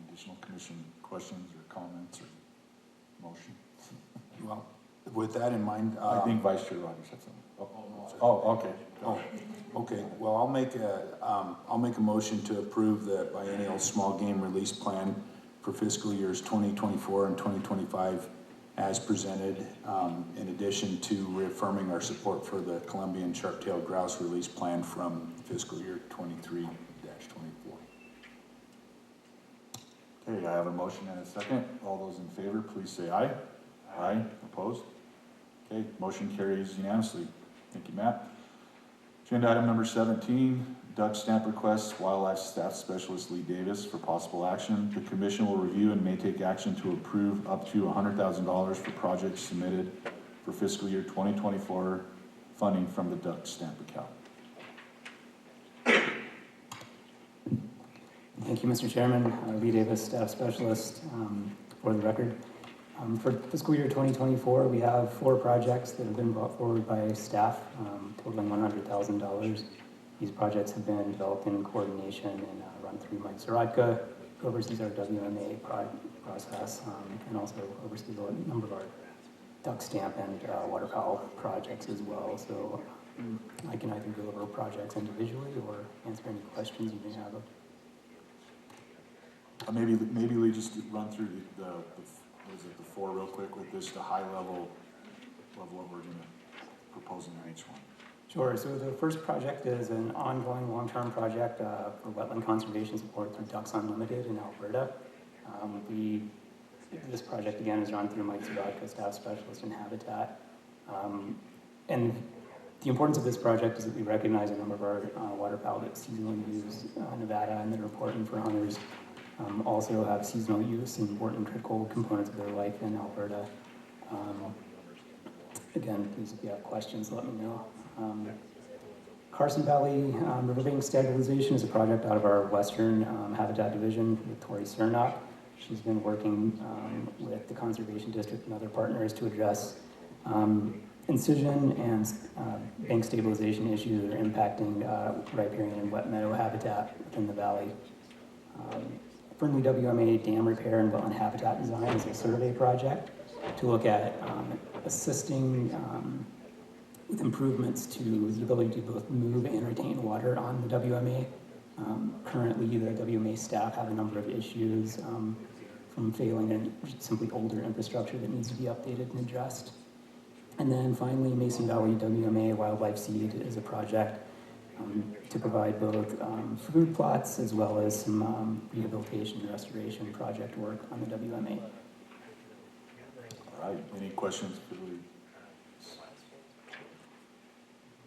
additional commission questions or comments or motion? well, with that in mind, I think Vice Chair Rogers had something. Oh, okay. Oh, okay. Well, I'll make a motion to approve the biennial small game release plan for fiscal years 2024 and 2025 as presented, in addition to reaffirming our support for the Columbian sharp-tailed grouse release plan from fiscal year 23-24. Okay, I have a motion and a second. All those in favor, please say aye. Aye. Opposed? Okay, motion carries unanimously. Thank you, Matt. Agenda item number 17, duck stamp request, Wildlife Staff Specialist Lee Davis for possible action. The commission will review and may take action to approve up to $100,000 for projects submitted for fiscal year 2024 funding from the duck stamp account. Thank you, Mr. Chairman. Lee Davis, Staff Specialist, for the record. For fiscal year 2024, we have 4 projects that have been brought forward by staff, totaling $100,000. These projects have been developed in coordination and run through Mike Zaradka, who oversees our WMA process, and also oversees a number of our duck stamp and waterfowl projects as well. So I can either go over projects individually or answer any questions you may have. Maybe we just run through the 4 real quick with just a high level of what we're gonna propose in each one. Sure. So the first project is an ongoing long-term project for wetland conservation support through Ducks Unlimited in Alberta. This project again is run through Mike Zaradka, Staff Specialist in Habitat. And the importance of this project is that we recognize a number of our waterfowl that seasonally use Nevada and that are important for hunters. Also have seasonal use and important critical components of their life in Alberta. Again, please, if you have questions, let me know. Carson Valley Riverbank Stabilization is a project out of our Western Habitat Division with Tori Cernock. She's been working with the Conservation District and other partners to address incision and bank stabilization issues that are impacting riparian and wet meadow habitat within the valley. Fernley WMA dam repair and wetland habitat design is a survey project. to look at assisting with improvements to the ability to both move and retain water on the WMA. Currently, the WMA staff have a number of issues from failing and simply older infrastructure that needs to be updated and addressed. And then finally, Mason Valley WMA Wildlife Seed is a project to provide both food plots as well as some rehabilitation and restoration project work on the WMA. All right, any questions for Lee?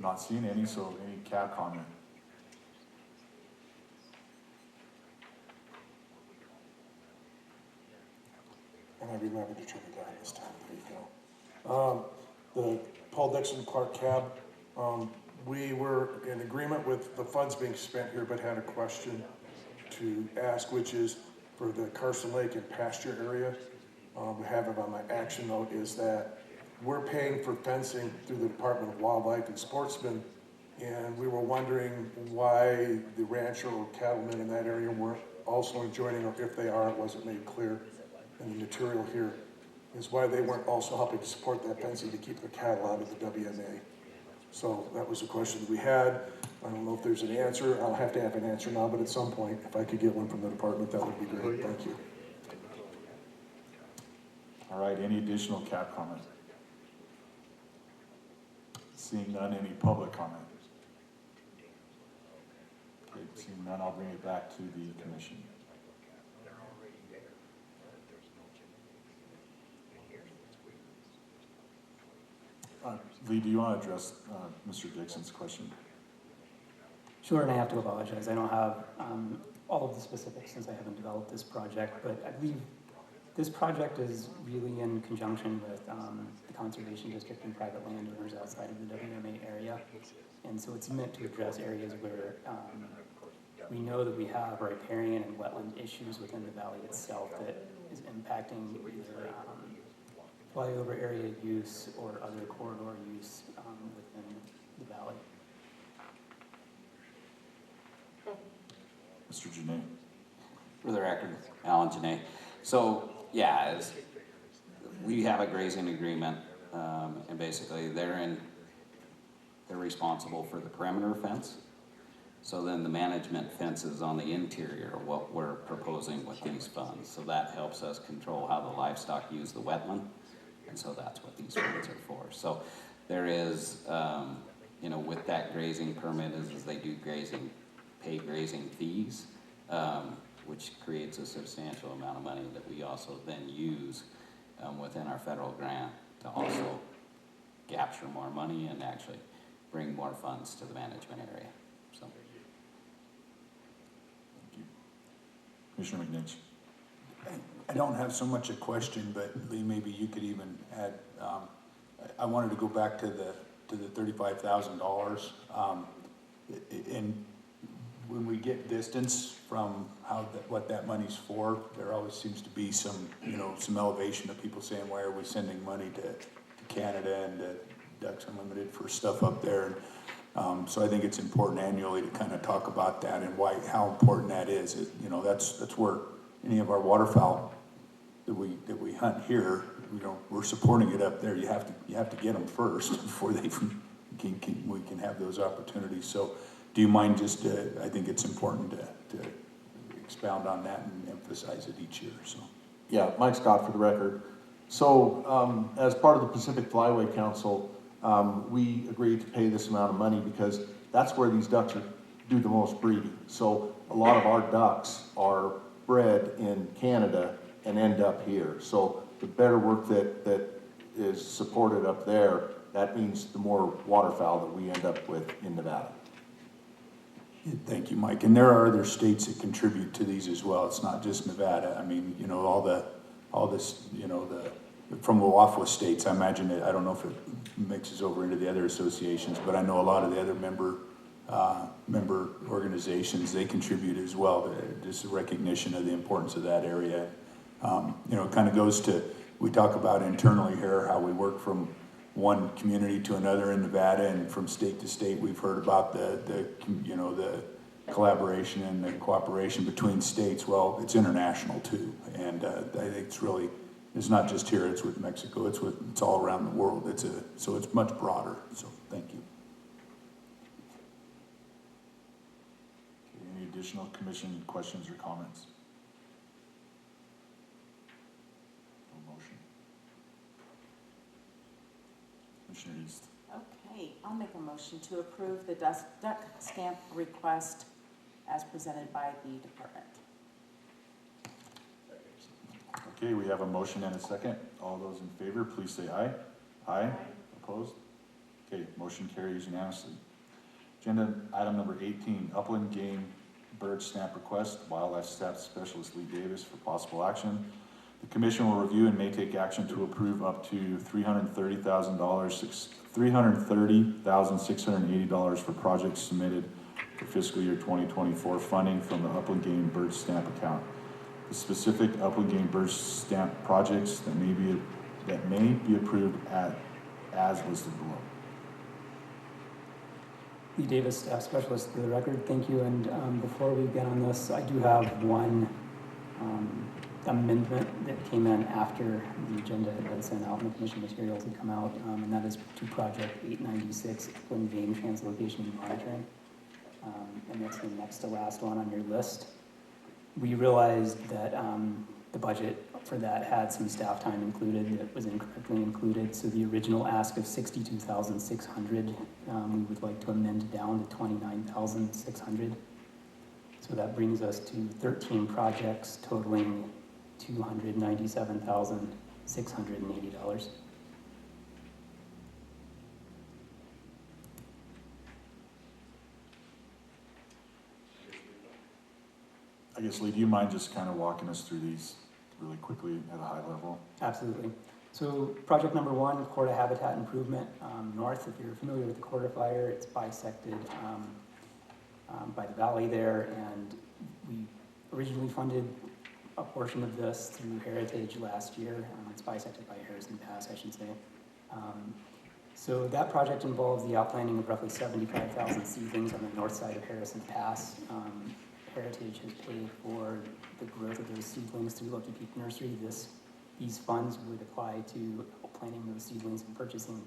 Not seeing any, so any CAB comment? And I remember to turn it down this time, there you go. The Paul Dixon Clark cab, we were in agreement with the funds being spent here, but had a question to ask, which is for the Carson Lake and pasture area. We have it on my action note, is that we're paying for fencing through the Department of Wildlife and Sportsmen, and we were wondering why the rancher or cattlemen in that area weren't also joining, or if they are, it wasn't made clear in the material here, is why they weren't also helping to support that fencing to keep the cattle out of the WMA. So that was a question that we had. I don't know if there's an answer. I'll have to have an answer now, but at some point, if I could get one from the department, that would be great. Thank you. All right, any additional CAB comment? Seeing none, any public comment? Okay, seeing none, I'll bring it back to the commission. Lee, do you want to address Mr. Dixon's question? Sure, and I have to apologize. I don't have all of the specifics since I haven't developed this project, but I believe this project is really in conjunction with the Conservation District and private landowners outside of the WMA area. And so it's meant to address areas where we know that we have riparian and wetland issues within the valley itself that is impacting either flyover area use or other corridor use within the valley. Mr. Janae. For the record, Alan Janae. So, yeah, we have a grazing agreement, and basically they're responsible for the perimeter fence. So then the management fence is on the interior of what we're proposing with these funds. So that helps us control how the livestock use the wetland. And so that's what these funds are for. So there is, with that grazing permit is they do pay grazing fees, which creates a substantial amount of money that we also then use within our federal grant to also capture more money and actually bring more funds to the management area. So. Thank you. Commissioner McNinch. I don't have so much a question, but Lee, maybe you could even add, I wanted to go back to the $35,000. And when we get distance from what that money's for, there always seems to be some elevation of people saying, why are we sending money to Canada and to Ducks Unlimited for stuff up there? And so I think it's important annually to kind of talk about that and how important that is. That's where any of our waterfowl that we hunt here, we're supporting it up there. You have to get them first before we can have those opportunities. So do you mind just, I think it's important to expound on that and emphasize it each year, so. Yeah, Mike Scott for the record. So as part of the Pacific Flyway Council, we agreed to pay this amount of money because that's where these ducks do the most breeding. So a lot of our ducks are bred in Canada and end up here. So the better work that is supported up there, that means the more waterfowl that we end up with in Nevada. Thank you, Mike. And there are other states that contribute to these as well. It's not just Nevada. I mean, all this, from the WAFWA states, I imagine I don't know if it mixes over into the other associations, but I know a lot of the other member organizations, they contribute as well. Just a recognition of the importance of that area. It kind of goes to, we talk about internally here, how we work from one community to another in Nevada and from state to state. We've heard about the collaboration and the cooperation between states. Well, it's international too. And I think it's really It's not just here, it's with Mexico, it's all around the world. So it's much broader, so thank you. Okay, any additional commission questions or comments? No motion. Commissioner East. Okay, I'll make a motion to approve the duck stamp request as presented by the department. Okay, we have a motion and a second. All those in favor, please say aye. Aye. Opposed? Okay, motion carries unanimously. Agenda item number 18, upland game bird stamp request, wildlife staff specialist Lee Davis for possible action. The commission will review and may take action to approve up to $330,680 for projects submitted for fiscal year 2024 funding from the upland game bird stamp account. The specific upland game bird stamp projects that may be approved as listed below. Lee Davis, staff specialist, for the record, thank you. And before we get on this, I do have one amendment that came in after the agenda had been sent out and the commission materials had come out, and that is to project 896, upland game translocation and monitoring. And that's the next to last one on your list. We realized that the budget for that had some staff time included that was incorrectly included. So the original ask of $62,600, we would like to amend down to $29,600. So that brings us to 13 projects totaling $297,680. I guess, Lee, do you mind just kind of walking us through these really quickly at a high level? Absolutely. So project number one, Corda Habitat Improvement North. If you're familiar with the Corda Fire, it's bisected by the valley there, and we originally funded a portion of this through Heritage last year. It's bisected by Harrison Pass, I should say. So that project involves the outplanting of roughly 75,000 seedlings on the north side of Harrison Pass. Heritage has paid for the growth of those seedlings through Lucky Peak Nursery. These funds would apply to planting those seedlings and purchasing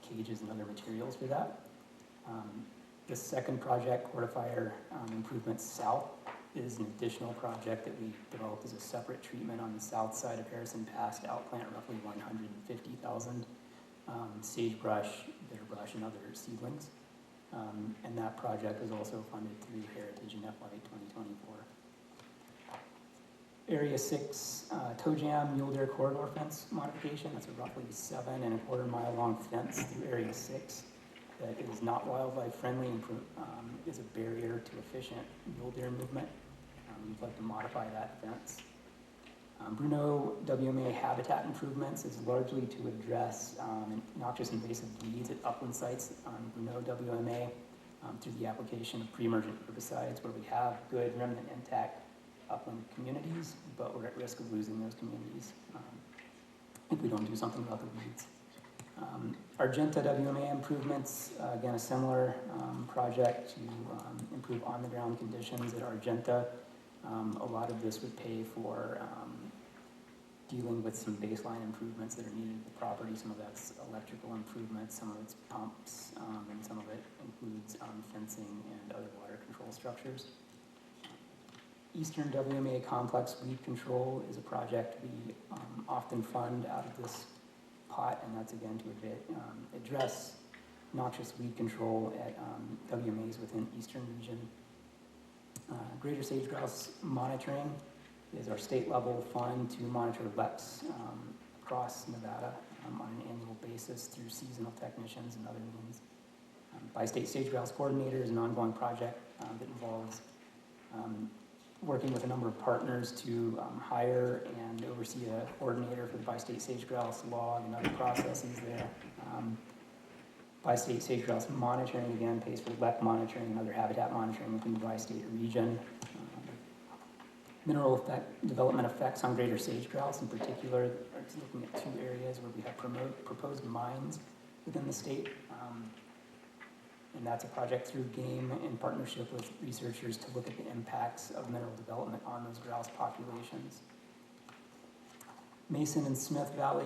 cages and other materials for that. The second project, Corda Fire Improvement South, is an additional project that we developed as a separate treatment on the south side of Harrison Pass to outplant roughly 150,000 sagebrush, bitterbrush, and other seedlings. And that project was also funded through Heritage in FY 2024. Area 6, toe jam mule deer corridor fence modification. That's a roughly 7.25 mile long fence through Area 6 that is not wildlife friendly and is a barrier to efficient mule deer movement. We'd like to modify that fence. Bruno WMA habitat improvements is largely to address noxious invasive weeds at upland sites on Bruno WMA through the application of pre-emergent herbicides where we have good remnant intact upland communities, but we're at risk of losing those communities if we don't do something about the weeds. Argenta WMA improvements, again, a similar project to improve on-the-ground conditions at Argenta. A lot of this would pay for dealing with some baseline improvements that are needed at the property. Some of that's electrical improvements, some of it's pumps, and some of it includes fencing and other water control structures. Eastern WMA Complex Weed Control is a project we often fund out of this pot, and that's again to address noxious weed control at WMAs within Eastern region. Greater sage grouse monitoring is our state level fund to monitor leks across Nevada on an annual basis through seasonal technicians and other means. Bi-State Sage Grouse Coordinator is an ongoing project that involves working with a number of partners to hire and oversee a coordinator for the Bi-State Sage Grouse log and other processes there. Bi-State Sage Grouse Monitoring, again, pays for lek monitoring and other habitat monitoring within the Bi-State region. Mineral development effects on greater sage grouse in particular, it's looking at two areas where we have proposed mines within the state. And that's a project through GAME in partnership with researchers to look at the impacts of mineral development on those grouse populations. Mason and Smith Valley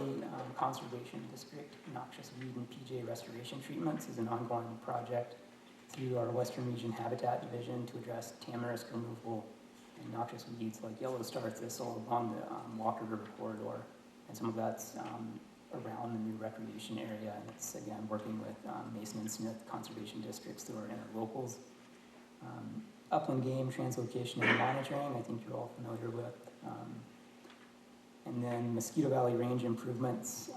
Conservation District noxious weed and PJ restoration treatments is an ongoing project through our Western Region Habitat Division to address tamarisk removal and noxious weeds like yellow star thistle along the Walker River corridor. And some of that's around the new recreation area. And it's, again, working with Mason and Smith Conservation Districts through our interlocals. Upland game translocation and monitoring, I think you're all familiar with. And then Mosquito Valley range improvements.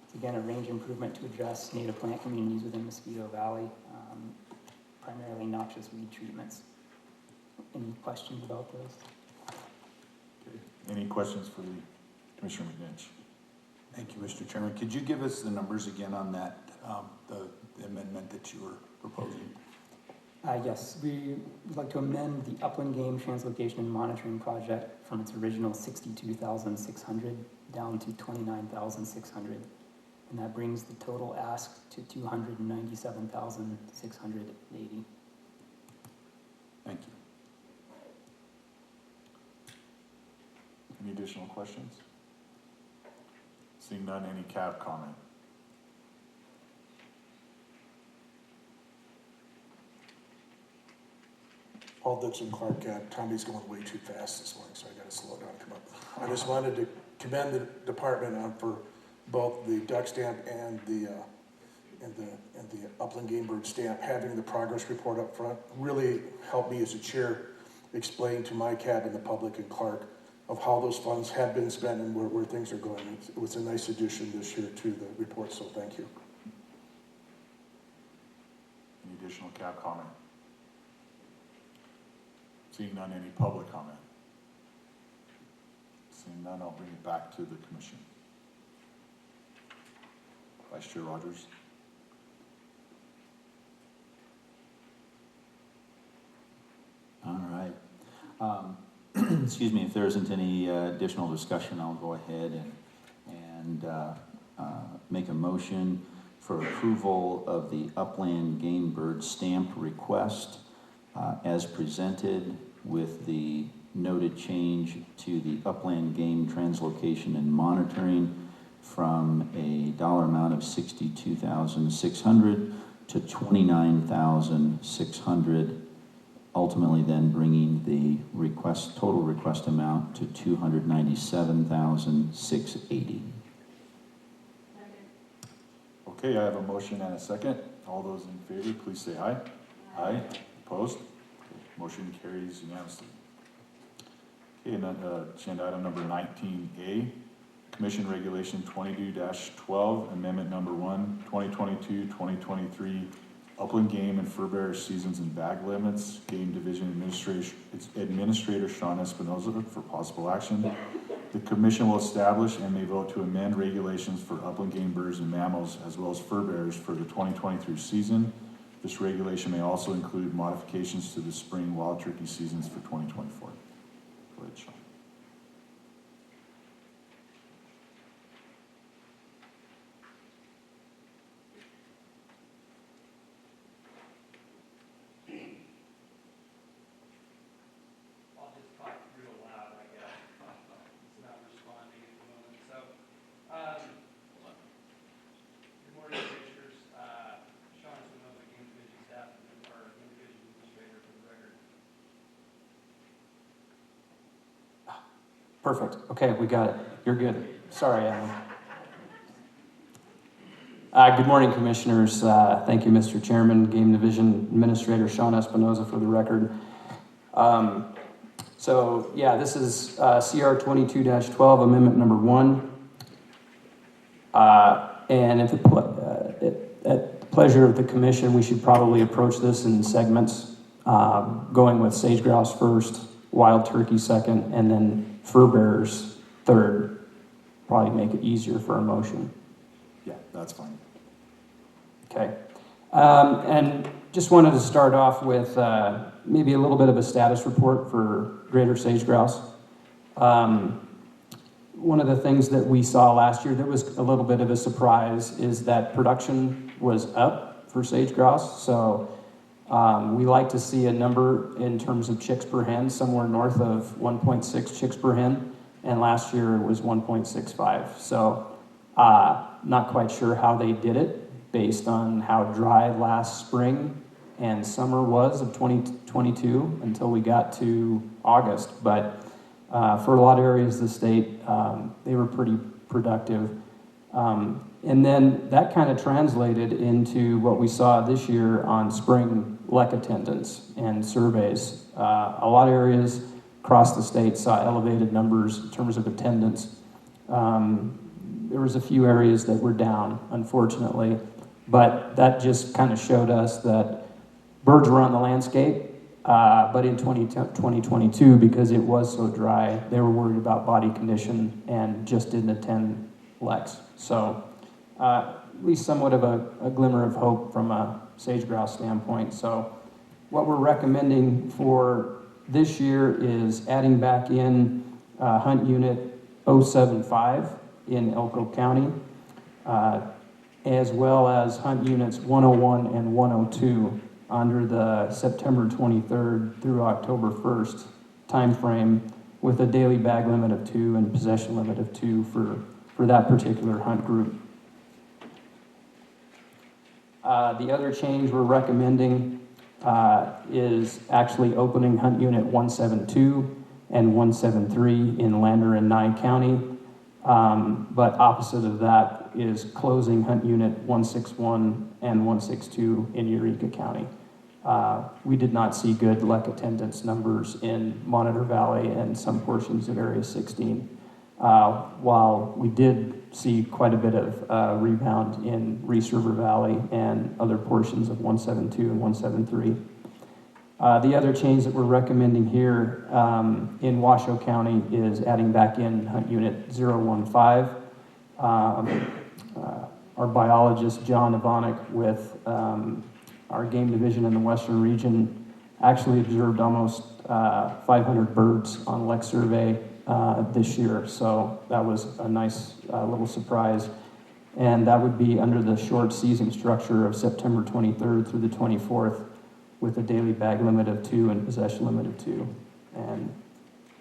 It's again a range improvement to address native plant communities within Mosquito Valley, primarily noxious weed treatments. Any questions about those? Okay. Any questions for the Commissioner McNinch? Thank you, Mr. Chairman. Could you give us the numbers again on that, the amendment that you were proposing? Yes, we would like to amend the Upland Game Translocation and Monitoring Project from its original $62,600 down to $29,600, and that brings the total ask to $297,680. Thank you. Any additional questions? Seeing none, any CAB comment? Paul Dixon, Clark Cat. Tommy's going way too fast this morning, so I gotta slow down and come up. I just wanted to commend the department for both the duck stamp and the upland game bird stamp. Having the progress report up front really helped me as a chair explain to my cab and the public in Clark of how those funds have been spent and where things are going. It was a nice addition this year to the report, so thank you. Any additional CAB comment? Seeing none, any public comment? Seeing none, I'll bring it back to the commission. Vice Chair Rogers. All right. Excuse me, if there isn't any additional discussion, I'll go ahead and make a motion for approval of the Upland Game Bird Stamp request as presented with the noted change to the Upland Game Translocation and Monitoring from a dollar amount of $62,600 to $29,600, ultimately then bringing the total request amount to $297,680. Okay, I have a motion and a second. All those in favor, please say aye. Aye. Opposed? Motion carries unanimously. Okay, and then agenda item number 19A, Commission Regulation 22-12, Amendment Number 1, 2022-2023, Upland Game and Fur Bearer Seasons and Bag Limits, Game Division Administrator Sean Espinoza for possible action. The Commission will establish and may vote to amend regulations for upland game birds and mammals as well as fur bearers for the 2023 season. This regulation may also include modifications to the spring wild turkey seasons for 2024. Go ahead, Sean. I'll just talk real loud, I guess. It's not responding at the moment. So, good morning, Commissioners. Sean Espinoza, Game Division staff, and our Game Division Administrator for the record. Perfect. Okay, we got it. You're good. Sorry, Alan. Good morning, Commissioners. Thank you, Mr. Chairman. Game Division Administrator Sean Espinoza for the record. So, yeah, this is CR 22-12, Amendment Number 1. And at the pleasure of the Commission, we should probably approach this in segments, going with sage grouse first, wild turkey second, and then fur bearers third. Probably make it easier for a motion. Yeah, that's fine. Okay. And just wanted to start off with maybe a little bit of a status report for greater sage grouse. One of the things that we saw last year that was a little bit of a surprise is that production was up for sage grouse. So we like to see a number in terms of chicks per hen somewhere north of 1.6 chicks per hen. and last year it was 1.65. So not quite sure how they did it based on how dry last spring and summer was of 2022 until we got to August. But for a lot of areas of the state, they were pretty productive. And then that kind of translated into what we saw this year on spring LEC attendance and surveys. A lot of areas across the state saw elevated numbers in terms of attendance. There was a few areas that were down, unfortunately, but that just kind of showed us that birds were on the landscape, but in 2022, because it was so dry, they were worried about body condition and just didn't attend LECs. So at least somewhat of a glimmer of hope from a sage grouse standpoint. So what we're recommending for this year is adding back in Hunt Unit 075 in Elko County, as well as Hunt Units 101 and 102 under the September 23rd through October 1st timeframe, with a daily bag limit of 2 and possession limit of 2 for that particular hunt group. The other change we're recommending is actually opening Hunt Unit 172 and 173 in Lander and Nye County. But opposite of that is closing Hunt Unit 161 and 162 in Eureka County. We did not see good LEC attendance numbers in Monitor Valley and some portions of Area 16. While we did see quite a bit of rebound in Reese River Valley and other portions of 172 and 173. The other change that we're recommending here in Washoe County is adding back in Hunt Unit 015. Our biologist, John Ivanek, with our game division in the Western region, actually observed almost 500 birds on LEC survey this year. So that was a nice little surprise. And that would be under the short season structure of September 23rd through the 24th, with a daily bag limit of 2 and possession limit of 2. And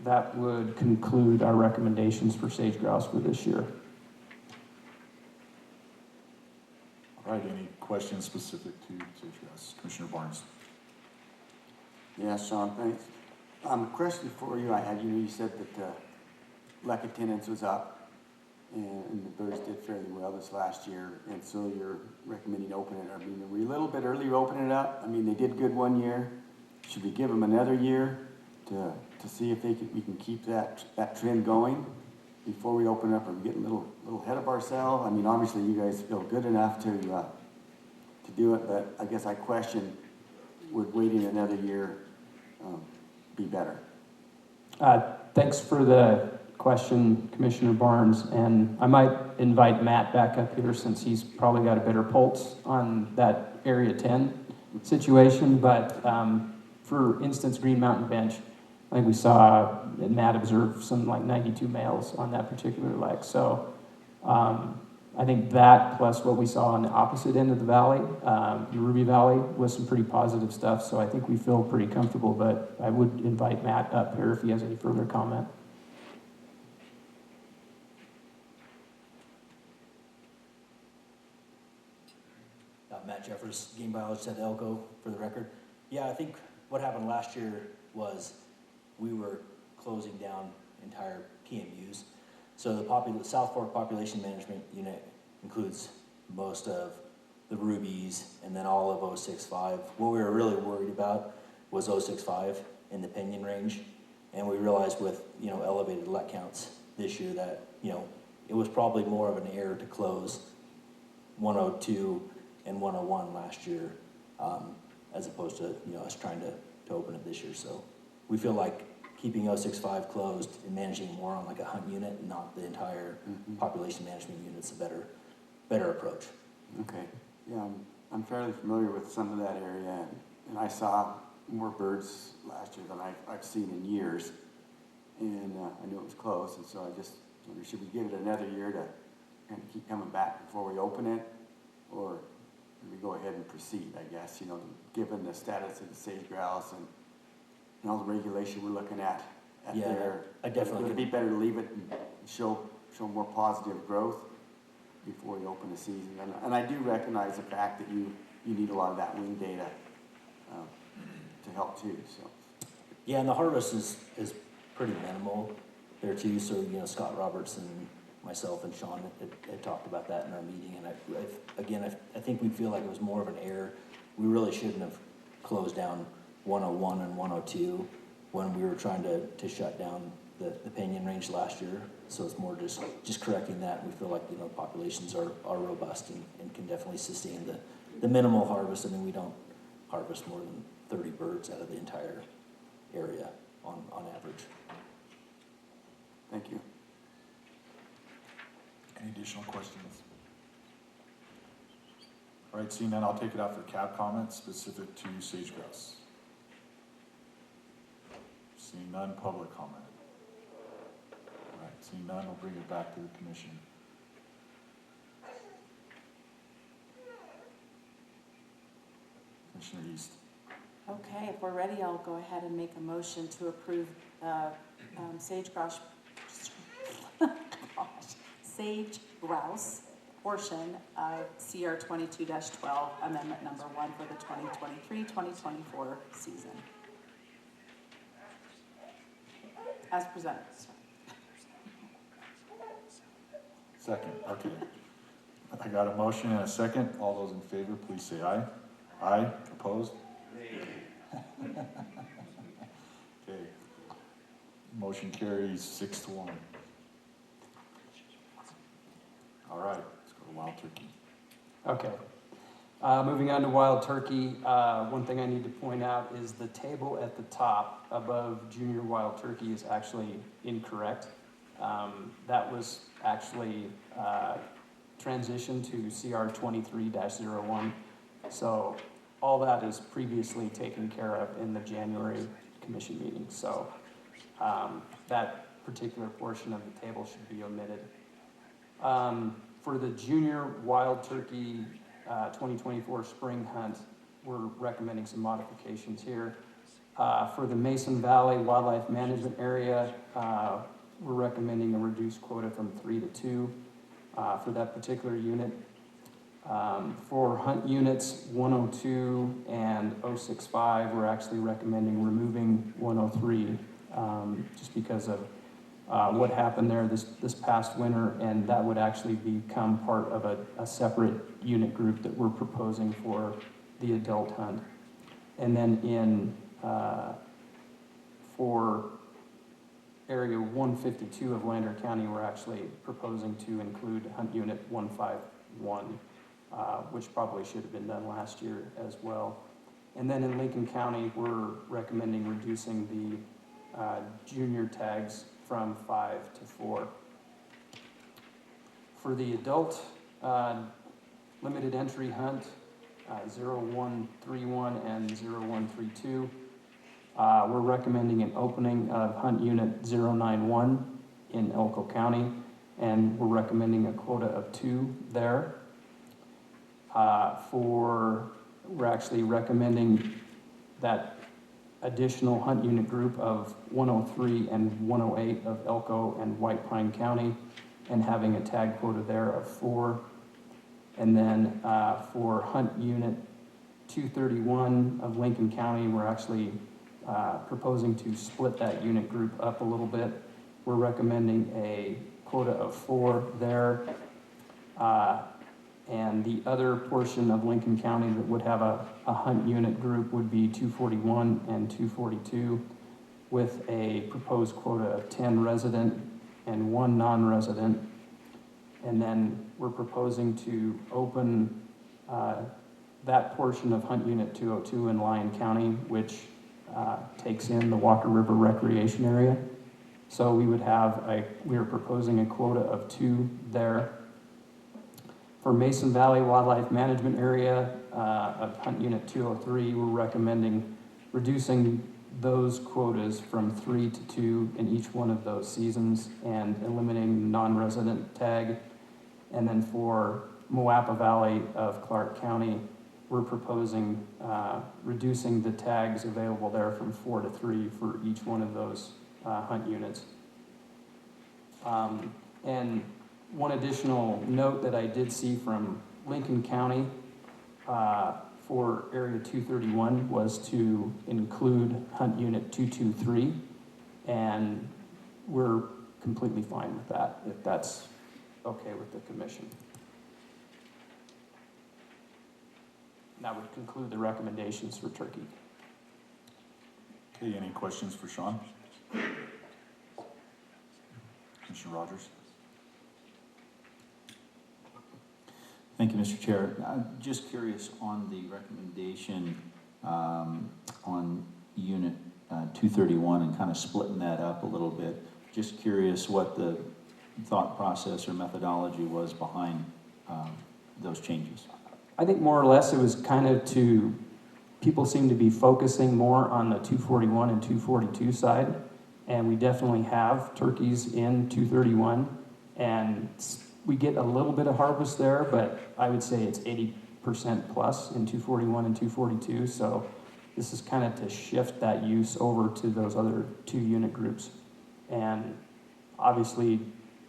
that would conclude our recommendations for sage grouse for this year. All right, any questions specific to sage grouse? Commissioner Barnes. Yeah, Sean, thanks. Question for you I had, you said that LEC attendance was up and the birds did fairly well this last year, and so you're recommending opening it. I mean, are we a little bit early opening it up? I mean, they did good one year. Should we give them another year to see if we can keep that trend going before we open up? Are we getting a little ahead of ourselves? I mean, obviously you guys feel good enough to do it, but I guess I question, would waiting another year be better? Thanks for the question, Commissioner Barnes, and I might invite Matt back up here since he's probably got a better pulse on that Area 10 situation. But for instance, Green Mountain Bench, I think we saw Matt observe something like 92 males on that particular leg. So I think that plus what we saw on the opposite end of the valley, the Ruby Valley, was some pretty positive stuff. So I think we feel pretty comfortable, but I would invite Matt up here if he has any further comment. Matt Jeffers, game biologist at Elko, for the record. Yeah, I think what happened last year was we were closing down entire PMUs. So the South Fork Population Management Unit includes most of the rubies and then all of 065. What we were really worried about was 065 in the Pinion Range. And we realized with, elevated LEC counts this year that, it was probably more of an error to close 102 and 101 last year, as opposed to, us trying to open it this year. So we feel like keeping 065 closed and managing more on like a hunt unit and not the entire population management unit is a better approach. Okay. Yeah, I'm fairly familiar with some of that area, and I saw more birds last year than I've seen in years. And I knew it was close, and so I just wonder, should we give it another year to kind of keep coming back before we open it? Or do we go ahead and proceed, I guess, given the status of the sage grouse and all the regulation we're looking at at Yeah, their. I definitely Would it be better to leave it and show more positive growth before you open the season? And I do recognize the fact that you need a lot of that wing data to help too, so. Yeah, and the harvest is pretty minimal there too, so, you know, Scott Roberts and myself and Sean had talked about that in our meeting, and I think we feel like it was more of an error. We really shouldn't have closed down 101 and 102 when we were trying to shut down the Pinion Range last year, so it's more just correcting that. We feel like, you know, populations are robust and can definitely sustain the minimal harvest. I mean, we don't harvest more than 30 birds out of the entire area on average. Thank you. Any additional questions? All right, seeing none, I'll take it out for cab comments specific to sage-grouse. Seeing none, public comment. All right, seeing none, we'll bring it back to the commission. Commissioner East. Okay, if we're ready, I'll go ahead and make a motion to approve sage-grouse portion of CR 22-12, amendment number 1 for the 2023-2024 season. As presented. Second, okay. I got a motion and a second. All those in favor, please say aye. Aye, opposed? Okay. Motion carries 6-1. All right, let's go to wild turkey. Okay. Moving on to wild turkey, one thing I need to point out is the table at the top above junior wild turkey is actually incorrect. That was actually transitioned to CR 23-01. So all that is previously taken care of in the January commission meeting. So that particular portion of the table should be omitted. For the junior wild turkey 2024 spring hunt, we're recommending some modifications here. For the Mason Valley Wildlife Management Area, we're recommending a reduced quota from 3 to 2 for that particular unit. For hunt units 102 and 065, we're actually recommending removing 103 just because of what happened there this past winter, and that would actually become part of a separate unit group that we're proposing for the adult hunt. And then for area 152 of Lander County, we're actually proposing to include hunt unit 151, which probably should have been done last year as well. And then in Lincoln County, we're recommending reducing the junior tags from 5 to 4. For the adult limited entry hunt, 0131 and 0132, we're recommending an opening of hunt unit 091 in Elko County, and we're recommending a quota of 2 there. We're actually recommending that additional hunt unit group of 103 and 108 of Elko and White Pine County, and having a tag quota there of 4. And then for hunt unit 231 of Lincoln County, we're actually proposing to split that unit group up a little bit. We're recommending a quota of 4 there. And the other portion of Lincoln County that would have a hunt unit group would be 241 and 242, with a proposed quota of 10 resident and 1 non-resident. And then we're proposing to open that portion of hunt unit 202 in Lyon County, which takes in the Walker River Recreation Area. So we are proposing a quota of 2 there. For Mason Valley Wildlife Management Area of Hunt Unit 203, we're recommending reducing those quotas from 3 to 2 in each one of those seasons and eliminating the non-resident tag. And then for Moapa Valley of Clark County, we're proposing reducing the tags available there from 4 to 3 for each one of those hunt units. And one additional note that I did see from Lincoln County for Area 231 was to include Hunt Unit 223, and we're completely fine with that, if that's okay with the commission. And that would conclude the recommendations for Turkey. Okay, any questions for Sean? Commissioner Rogers? Thank you, Mr. Chair. I'm just curious on the recommendation on Unit 231 and kind of splitting that up a little bit. Just curious what the thought process or methodology was behind those changes. I think more or less it was kind of to, people seem to be focusing more on the 241 and 242 side, and we definitely have turkeys in 231, and we get a little bit of harvest there, but I would say it's 80% plus in 241 and 242, so this is kind of to shift that use over to those other two unit groups. And obviously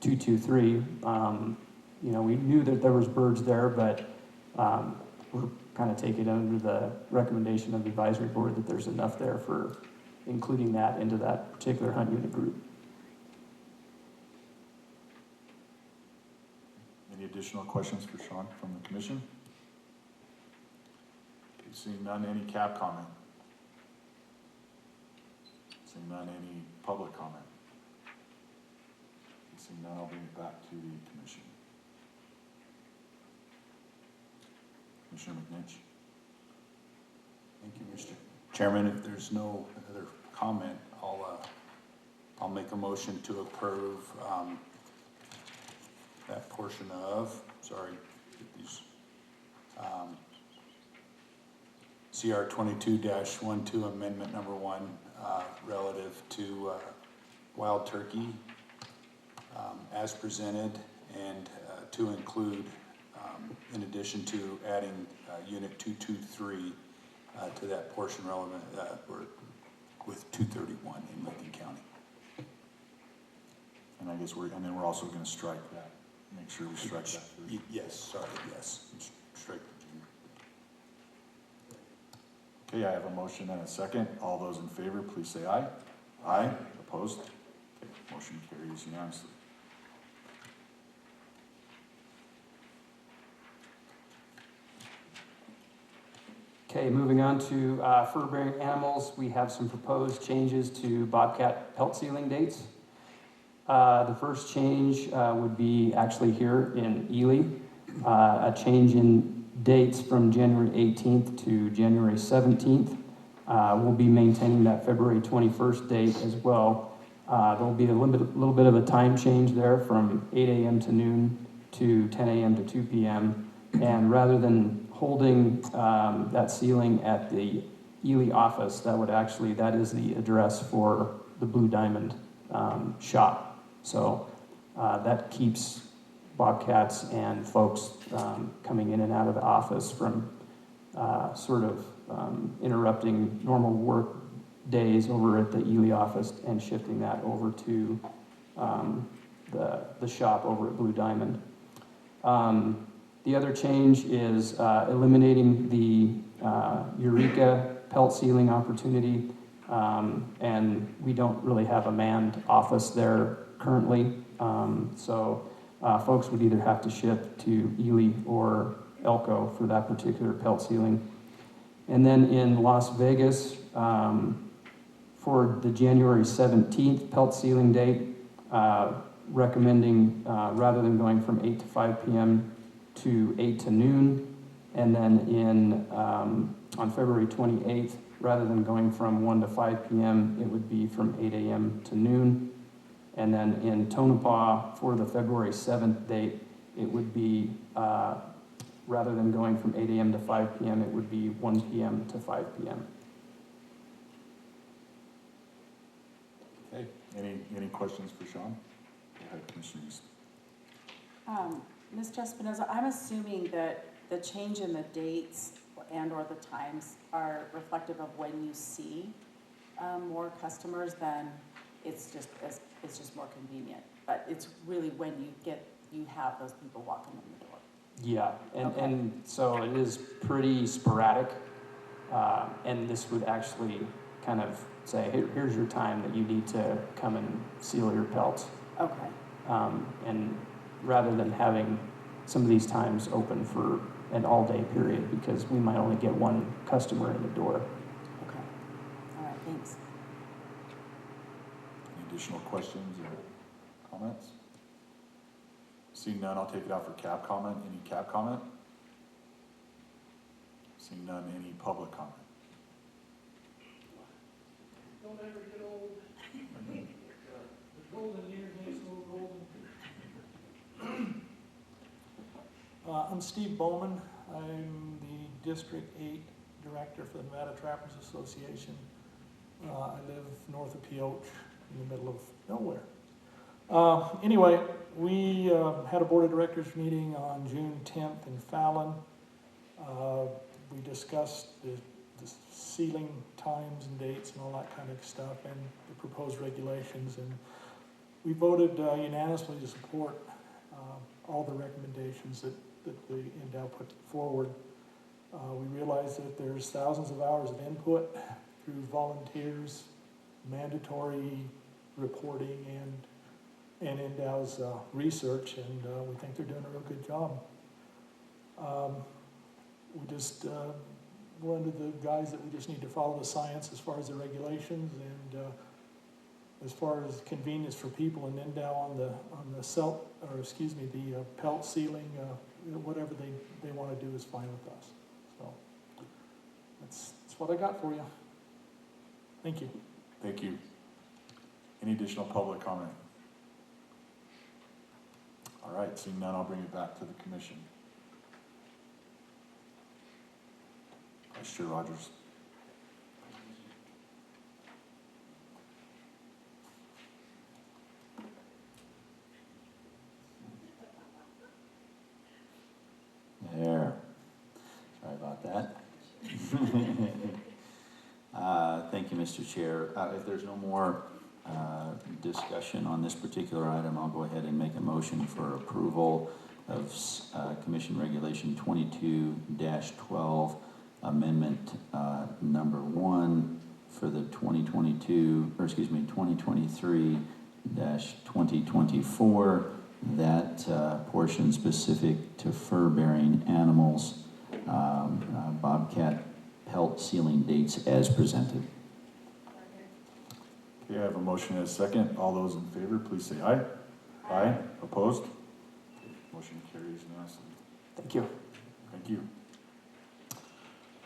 223, you know, we knew that there was birds there, but we're kind of taking it under the recommendation of the advisory board that there's enough there for including that into that particular hunt unit group. Any additional questions for Sean from the commission? Okay, seeing none, any CAB comment? Seeing none, any public comment? Seeing none, I'll bring it back to the commission. Commissioner McNinch. Thank you, Mr. Chairman. If there's no other comment, I'll make a motion to approve that portion of, sorry, these, CR 22-12 amendment number 1 relative to wild turkey as presented, and to include, in addition to adding Unit 223 to that portion relevant with 231 in Lincoln County. And I guess and then we're also going to strike that. Make sure we strike that. Yes, sorry, yes. Strike the Okay, I have a motion and a second. All those in favor, please say aye. Aye. Opposed? Okay, motion carries unanimously. Okay, moving on to fur-bearing animals, we have some proposed changes to bobcat pelt sealing dates. The first change would be actually here in Ely, a change in dates from January 18th to January 17th. We'll be maintaining that February 21st date as well. There'll be a little bit of a time change there from 8 a.m. to noon to 10 a.m. to 2 p.m. And rather than holding that sealing at the Ely office, that is the address for the Blue Diamond shop. So that keeps bobcats and folks coming in and out of the office from interrupting normal work days over at the Ely office and shifting that over to the shop over at Blue Diamond. The other change is eliminating the Eureka pelt sealing opportunity, and we don't really have a manned office there currently, so folks would either have to ship to Ely or Elko for that particular pelt sealing. And then in Las Vegas, for the January 17th pelt sealing date, recommending rather than going from 8 to 5 p.m. to 8 to noon, and then on February 28th, rather than going from 1 to 5 p.m., it would be from 8 a.m. to noon. And then in Tonopah, for the February 7th date, it would be, rather than going from 8 a.m. to 5 p.m., it would be 1 p.m. to 5 p.m. Okay, any questions for Sean? Go ahead, Commissioner East. Ms. Espinoza, I'm assuming that the change in the dates and or the times are reflective of when you see more customers than it's just more convenient. But it's really when you have those people walking in the door. Yeah, Okay. and so it is pretty sporadic. And this would actually kind of say, here's your time that you need to come and seal your pelts. Okay. And rather than having some of these times open for an all-day period, because we might only get one customer in the door. Okay. All right, thanks. Any additional questions or comments? Seeing none, I'll take it out for cab comment. Any cab comment? Seeing none, any public comment? Don't ever get old. The golden years ain't so golden. I'm Steve Bowman. I'm the District 8 Director for the Nevada Trappers Association. I live north of Pioche in the middle of nowhere. Anyway, we had a Board of Directors meeting on June 10th in Fallon. We discussed the sealing times and dates and all that kind of stuff and the proposed regulations, and we voted unanimously to support all the recommendations that the NDOW put forward. We realize that there's thousands of hours of input through volunteers, mandatory reporting, and NDOW's research, and we think they're doing a real good job. We just we're under the guise that we just need to follow the science as far as the regulations, and as far as convenience for people in NDOW on the the pelt sealing, whatever they want to do is fine with us. So that's what I got for you. Thank you. Thank you. Any additional public comment? All right, seeing none, I'll bring it back to the commission. Vice Chair Rogers. There. Sorry about that. Thank you, Mr. Chair. If there's no more discussion on this particular item, I'll go ahead and make a motion for approval of Commission Regulation 22-12, Amendment number 1 for the 2023-2024, that portion specific to fur-bearing animals, bobcat pelt sealing dates as presented. Okay, I have a motion and a second. All those in favor, please say aye. Aye. Opposed? Motion carries unanimously. Thank you. Thank you.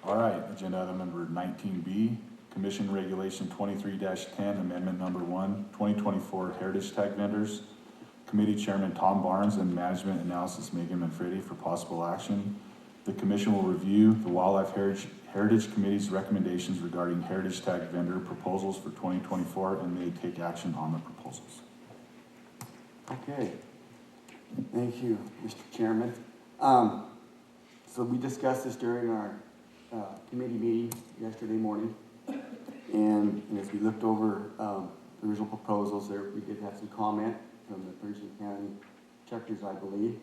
All right, agenda item number 19B, Commission Regulation 23-10, Amendment number 1, 2024 Heritage Tag Vendors. Committee Chairman Tom Barnes and Management Analysis Megan Manfredi for possible action. The Commission will review the Wildlife Heritage Committee's recommendations regarding Heritage Tag Vendor proposals for 2024 and may take action on the proposals. Okay. Thank you, Mr. Chairman. So we discussed this during our committee meeting yesterday morning, and as we looked over the original proposals there, we did have some comment from the Pershing County checkers, I believe,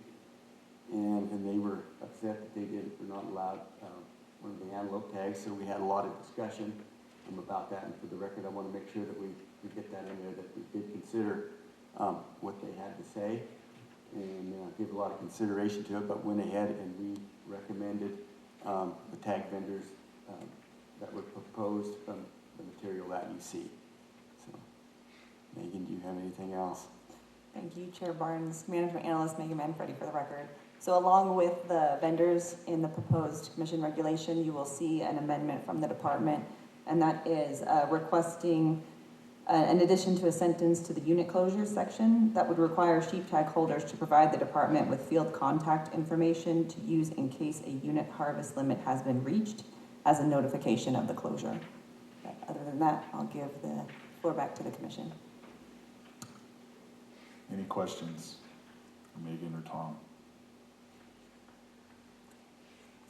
and they were upset that were not allowed one of the antelope tags, so we had a lot of discussion about that, and for the record, I want to make sure that we get that in there, that we did consider what they had to say, and give a lot of consideration to it, but went ahead and we recommended the tag vendors that were proposed from the material that you see. So, Megan, do you have anything else? Thank you, Chair Barnes. Management Analyst Megan Manfredi for the record. So along with the vendors in the proposed commission regulation, you will see an amendment from the department, and that is requesting an addition to a sentence to the unit closures section that would require sheep tag holders to provide the department with field contact information to use in case a unit harvest limit has been reached as a notification of the closure. But other than that, I'll give the floor back to the commission. Any questions for Megan or Tom?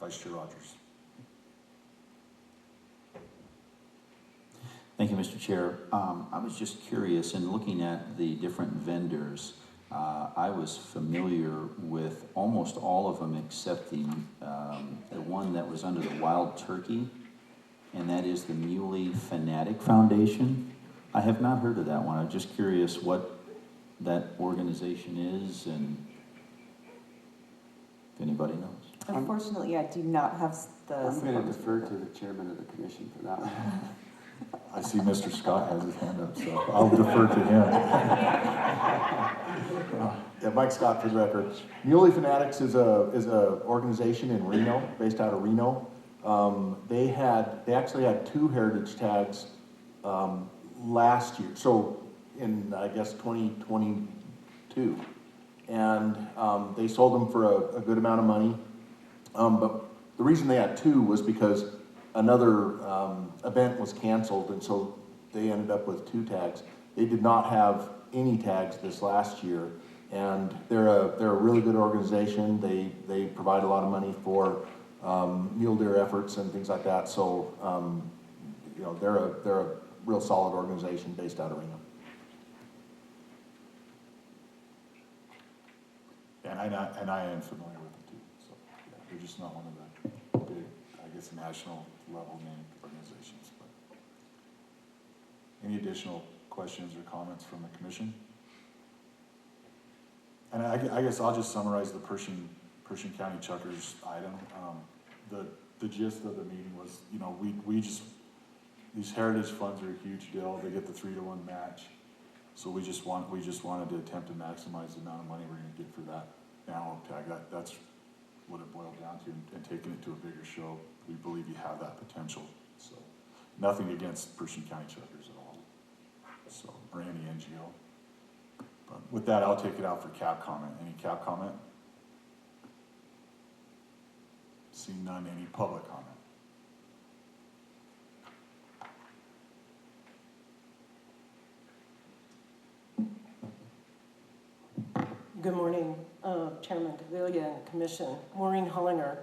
Vice Chair Rogers. Thank you, Mr. Chair. I was just curious, in looking at the different vendors, I was familiar with almost all of them except the one that was under the Wild Turkey, and that is the Muley Fanatic Foundation. I have not heard of that one. I'm just curious what that organization is and if anybody knows. Unfortunately, I do not have the. I'm going to defer to the chairman of the commission for that one. I see Mr. Scott has his hand up, so I'll defer to him. Yeah, Mike Scott for the record. Muley Fanatics is a organization in Reno, based out of Reno. They actually had 2 heritage tags last year, so in I guess 2022, and they sold them for a good amount of money. But the reason they had 2 was because another event was canceled, and so they ended up with 2 tags. They did not have any tags this last year, and they're a really good organization. They provide a lot of money for mule deer efforts and things like that. So you know, they're a real solid organization based out of Reno. And I am familiar with them too. So yeah, they're just not one of the big, I guess, national level named organizations. But any additional questions or comments from the commission? And I guess I'll just summarize the Pershing County Chuckers item. The gist of the meeting was, you know, we just, these heritage funds are a huge deal. They get the 3-to-1 match. So we just wanted to attempt to maximize the amount of money we're gonna get for that antelope tag. That's what it boiled down to, and taking it to a bigger show. We believe you have that potential. So nothing against Pershing County Chuckers at all. So, or any NGO. But with that, I'll take it out for cap comment. Any cap comment? Seeing none, any public comment? Good morning, Chairman Davila and Commission. Maureen Hollinger,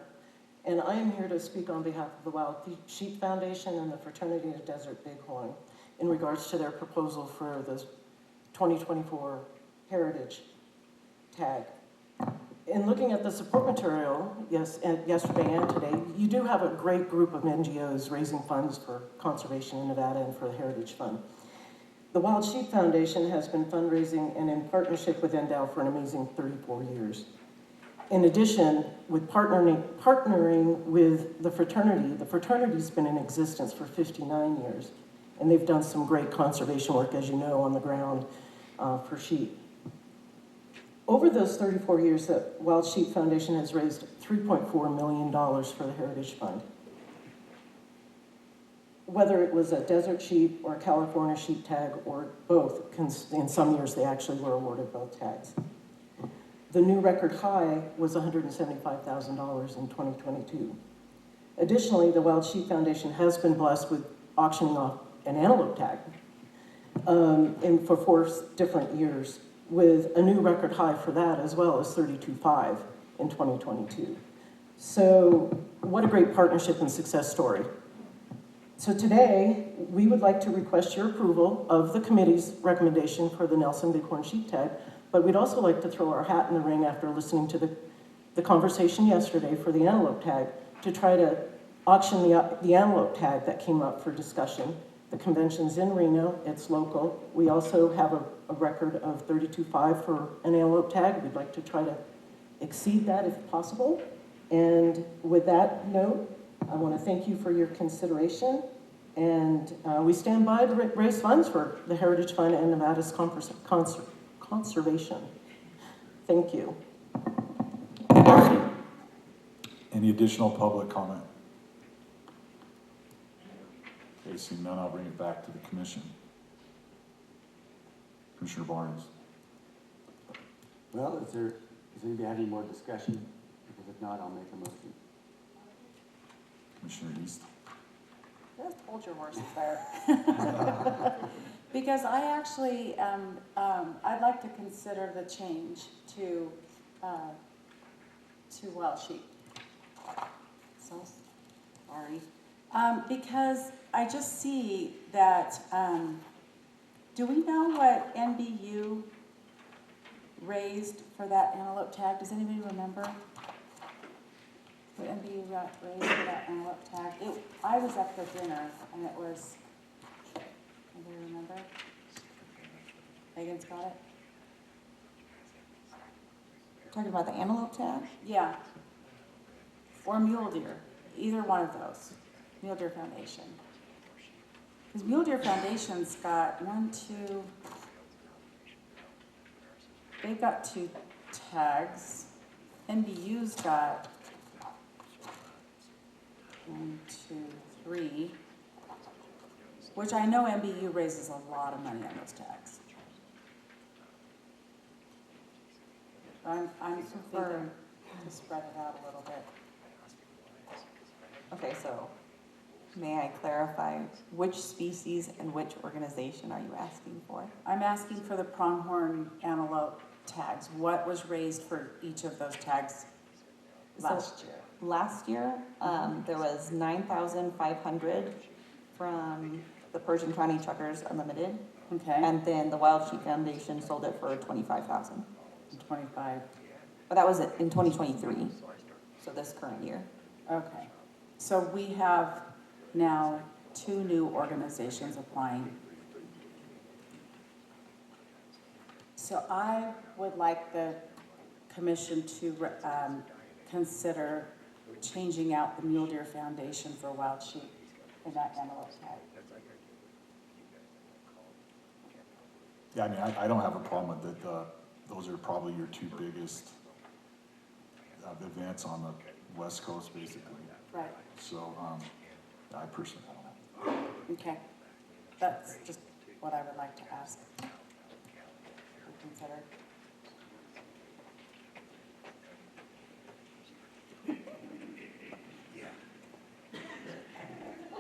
and I am here to speak on behalf of the Wild Sheep Foundation and the Fraternity of Desert Bighorn in regards to their proposal for the 2024 Heritage Tag. In looking at the support material, yesterday and today, you do have a great group of NGOs raising funds for conservation in Nevada and for the Heritage Fund. The Wild Sheep Foundation has been fundraising and in partnership with NDOW for an amazing 34 years. In addition, with partnering with the fraternity's been in existence for 59 years, and they've done some great conservation work, as you know, on the ground for sheep. Over those 34 years, the Wild Sheep Foundation has raised $3.4 million for the Heritage Fund. Whether it was a desert sheep or a California sheep tag or both, in some years they actually were awarded both tags. The new record high was $175,000 in 2022. Additionally, the Wild Sheep Foundation has been blessed with auctioning off an antelope tag for 4 different years, with a new record high for that as well as $32,500 in 2022. So what a great partnership and success story. So today, we would like to request your approval of the committee's recommendation for the Nelson Bighorn Sheep Tag, but we'd also like to throw our hat in the ring after listening to the conversation yesterday for the antelope tag to try to auction the antelope tag that came up for discussion. The convention's in Reno, it's local. We also have a record of $32,500 for an antelope tag. We'd like to try to exceed that if possible. And with that note, I want to thank you for your consideration, and we stand by to raise funds for the Heritage Fund and Nevada's conservation. Thank you. Any additional public comment? Okay, seeing none, I'll bring it back to the commission. Commissioner Barnes. Well, does anybody have any more discussion? Because if not, I'll make a motion. Commissioner East. Just hold your horses there. Because I actually, I'd like to consider the change to wild sheep. So, sorry. Because I just see that, do we know what NBU raised for that antelope tag? Does anybody remember? What NBU got raised for that antelope tag? I was at the dinner and it was, anybody remember? Megan's got it? Talking about the antelope tag? Yeah. Or mule deer, either one of those. Mule Deer Foundation. Because Mule Deer Foundation's got they've got 2 tags. NBU's got 1, 2, 3, which I know NBU raises a lot of money on those tags. I'm thinking to spread it out a little bit. Okay, so may I clarify which species and which organization are you asking for? I'm asking for the pronghorn antelope tags. What was raised for each of those tags last year? Last year, there was $9,500 from the Persian County Truckers Unlimited. Okay. And then the Wild Sheep Foundation sold it for $25,000. 25. But that was in 2023, so this current year. Okay. So we have now 2 new organizations applying. So I would like the commission to consider changing out the Mule Deer Foundation for wild sheep in that antelope tag. Yeah, I mean, I don't have a problem with it. Those are probably your 2 biggest events on the West Coast, basically. Right. So, I personally don't have. Okay. That's just what I would like to ask. Consider.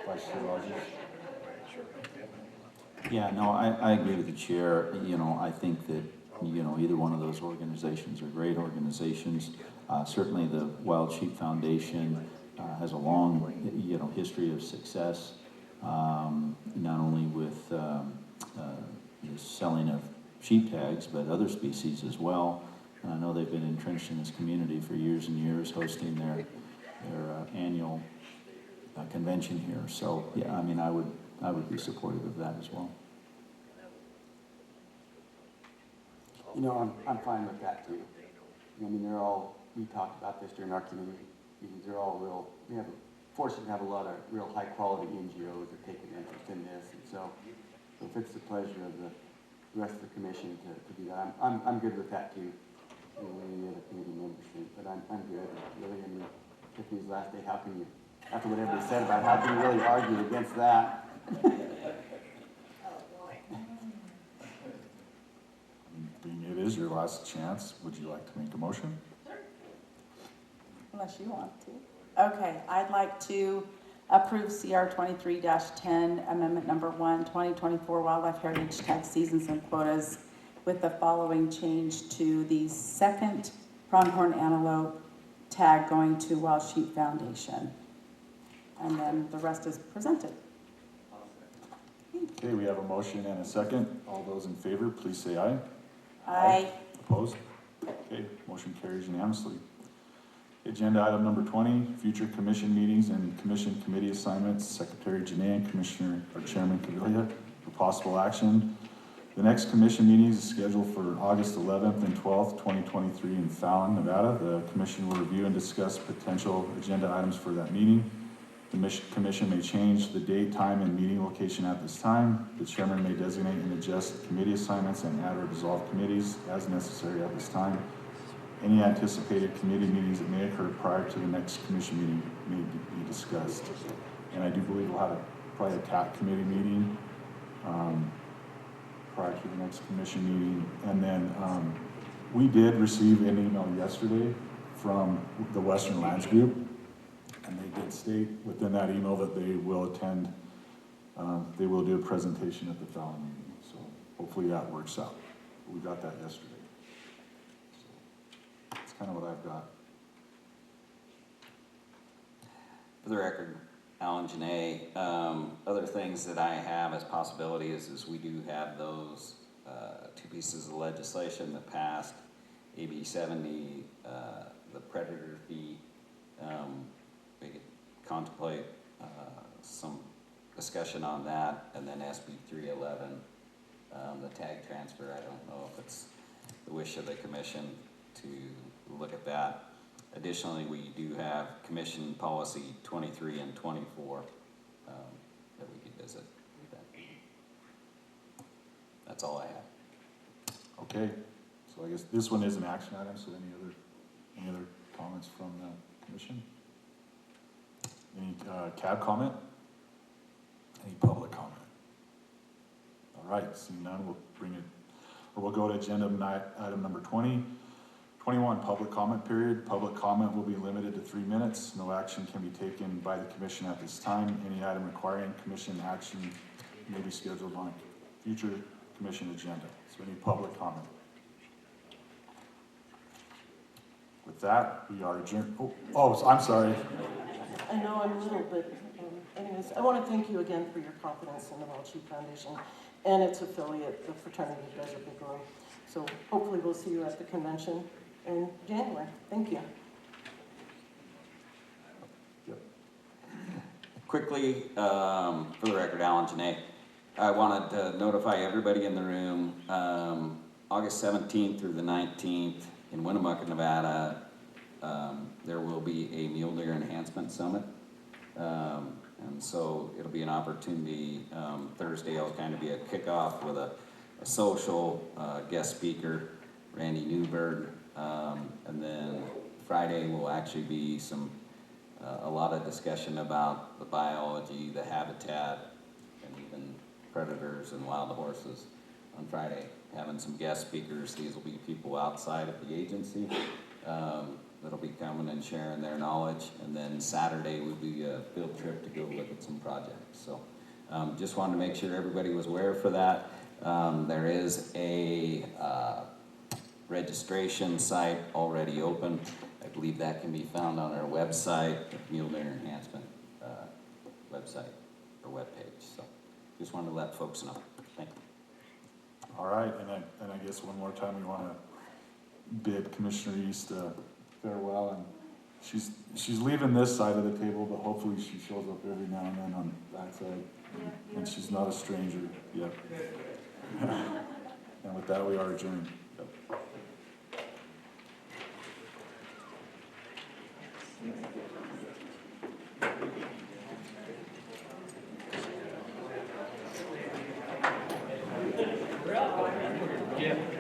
Vice Chair Rogers? Yeah, no, I agree with the chair. You know, I think that, you know, either one of those organizations are great organizations. Certainly the Wild Sheep Foundation has a long, you know, history of success, not only with the selling of sheep tags, but other species as well. And I know they've been entrenched in this community for years and years, hosting their annual convention here. So, yeah, I mean, I would be supportive of that as well. You know, I'm fine with that too. I mean, we talked about this during our community meetings, they're all real, fortunate to have a lot of real high quality NGOs that take an interest in this. And so if it's the pleasure of the rest of the commission to do that, I'm good with that too. You know, any other committee members think, but I'm good. Really, I mean, Tiffany's last day, how can you, after what everybody said about it, how can you really argue against that? Being it is your last chance, would you like to make a motion? Unless you want to. Okay, I'd like to approve CR 23-10, Amendment Number 1, 2024 Wildlife Heritage Tag Seasons and Quotas, with the following change to the second pronghorn antelope tag going to Wild Sheep Foundation. And then the rest is presented. Okay, we have a motion and a second. All those in favor, please say aye. Aye. Opposed? Okay, motion carries unanimously. Agenda item number 20, future commission meetings and commission committee assignments. Secretary Janae and Commissioner or Chairman Cavilla for possible action. The next commission meeting is scheduled for August 11th and 12th, 2023 in Fallon, Nevada. The commission will review and discuss potential agenda items for that meeting. The commission may change the date, time, and meeting location at this time. The chairman may designate and adjust committee assignments and add or dissolve committees as necessary at this time. Any anticipated committee meetings that may occur prior to the next commission meeting may be discussed. And I do believe we'll have probably a TAC committee meeting prior to the next commission meeting. And then we did receive an email yesterday from the Western Lands Group, and they did state within that email that they will attend, they will do a presentation at the Fallon meeting. So hopefully that works out. We got that yesterday. That's kind of what I've got. For the record, Alan Janae. Other things that I have as possibilities is we do have those two pieces of legislation that passed, AB 70, the predator fee. We could contemplate some discussion on that, and then SB 311, the tag transfer. I don't know if it's the wish of the commission to look at that. Additionally, we do have commission policy 23 and 24 that we could visit. That's all I have. Okay, so I guess this one is an action item, so any other comments from the commission? Any cab comment? Any public comment? All right, seeing none, we'll go to agenda item number 20. 21, public comment period. Public comment will be limited to 3 minutes. No action can be taken by the commission at this time. Any item requiring commission action may be scheduled on a future commission agenda. So any public comment? With that, we are adjourned. Oh, I'm sorry. I know I'm a little bit, anyways, I want to thank you again for your confidence in the Welchie Foundation and its affiliate, the Fraternity of Desert Big Room. So hopefully we'll see you at the convention in January. Thank you. Quickly, for the record, Alan Janae, I wanted to notify everybody in the room, August 17th through the 19th in Winnemucca, Nevada, there will be a Mule Deer Enhancement Summit. And so it'll be an opportunity. Thursday will kind of be a kickoff with a social guest speaker, Randy Newberg. And then Friday will actually be a lot of discussion about the biology, the habitat, and even predators and wild horses on Friday. Having some guest speakers. These will be people outside of the agency that'll be coming and sharing their knowledge. And then Saturday would be a field trip to go look at some projects. So just wanted to make sure everybody was aware for that. There is a registration site already open. I believe that can be found on our website, the Mule Deer Enhancement website or webpage. So just wanted to let folks know. Thank you. All right, and I guess one more time we want to bid Commissioner East farewell, and she's leaving this side of the table, but hopefully she shows up every now and then on that side, and she's not a stranger. Yep. And with that, we are adjourned. Yeah.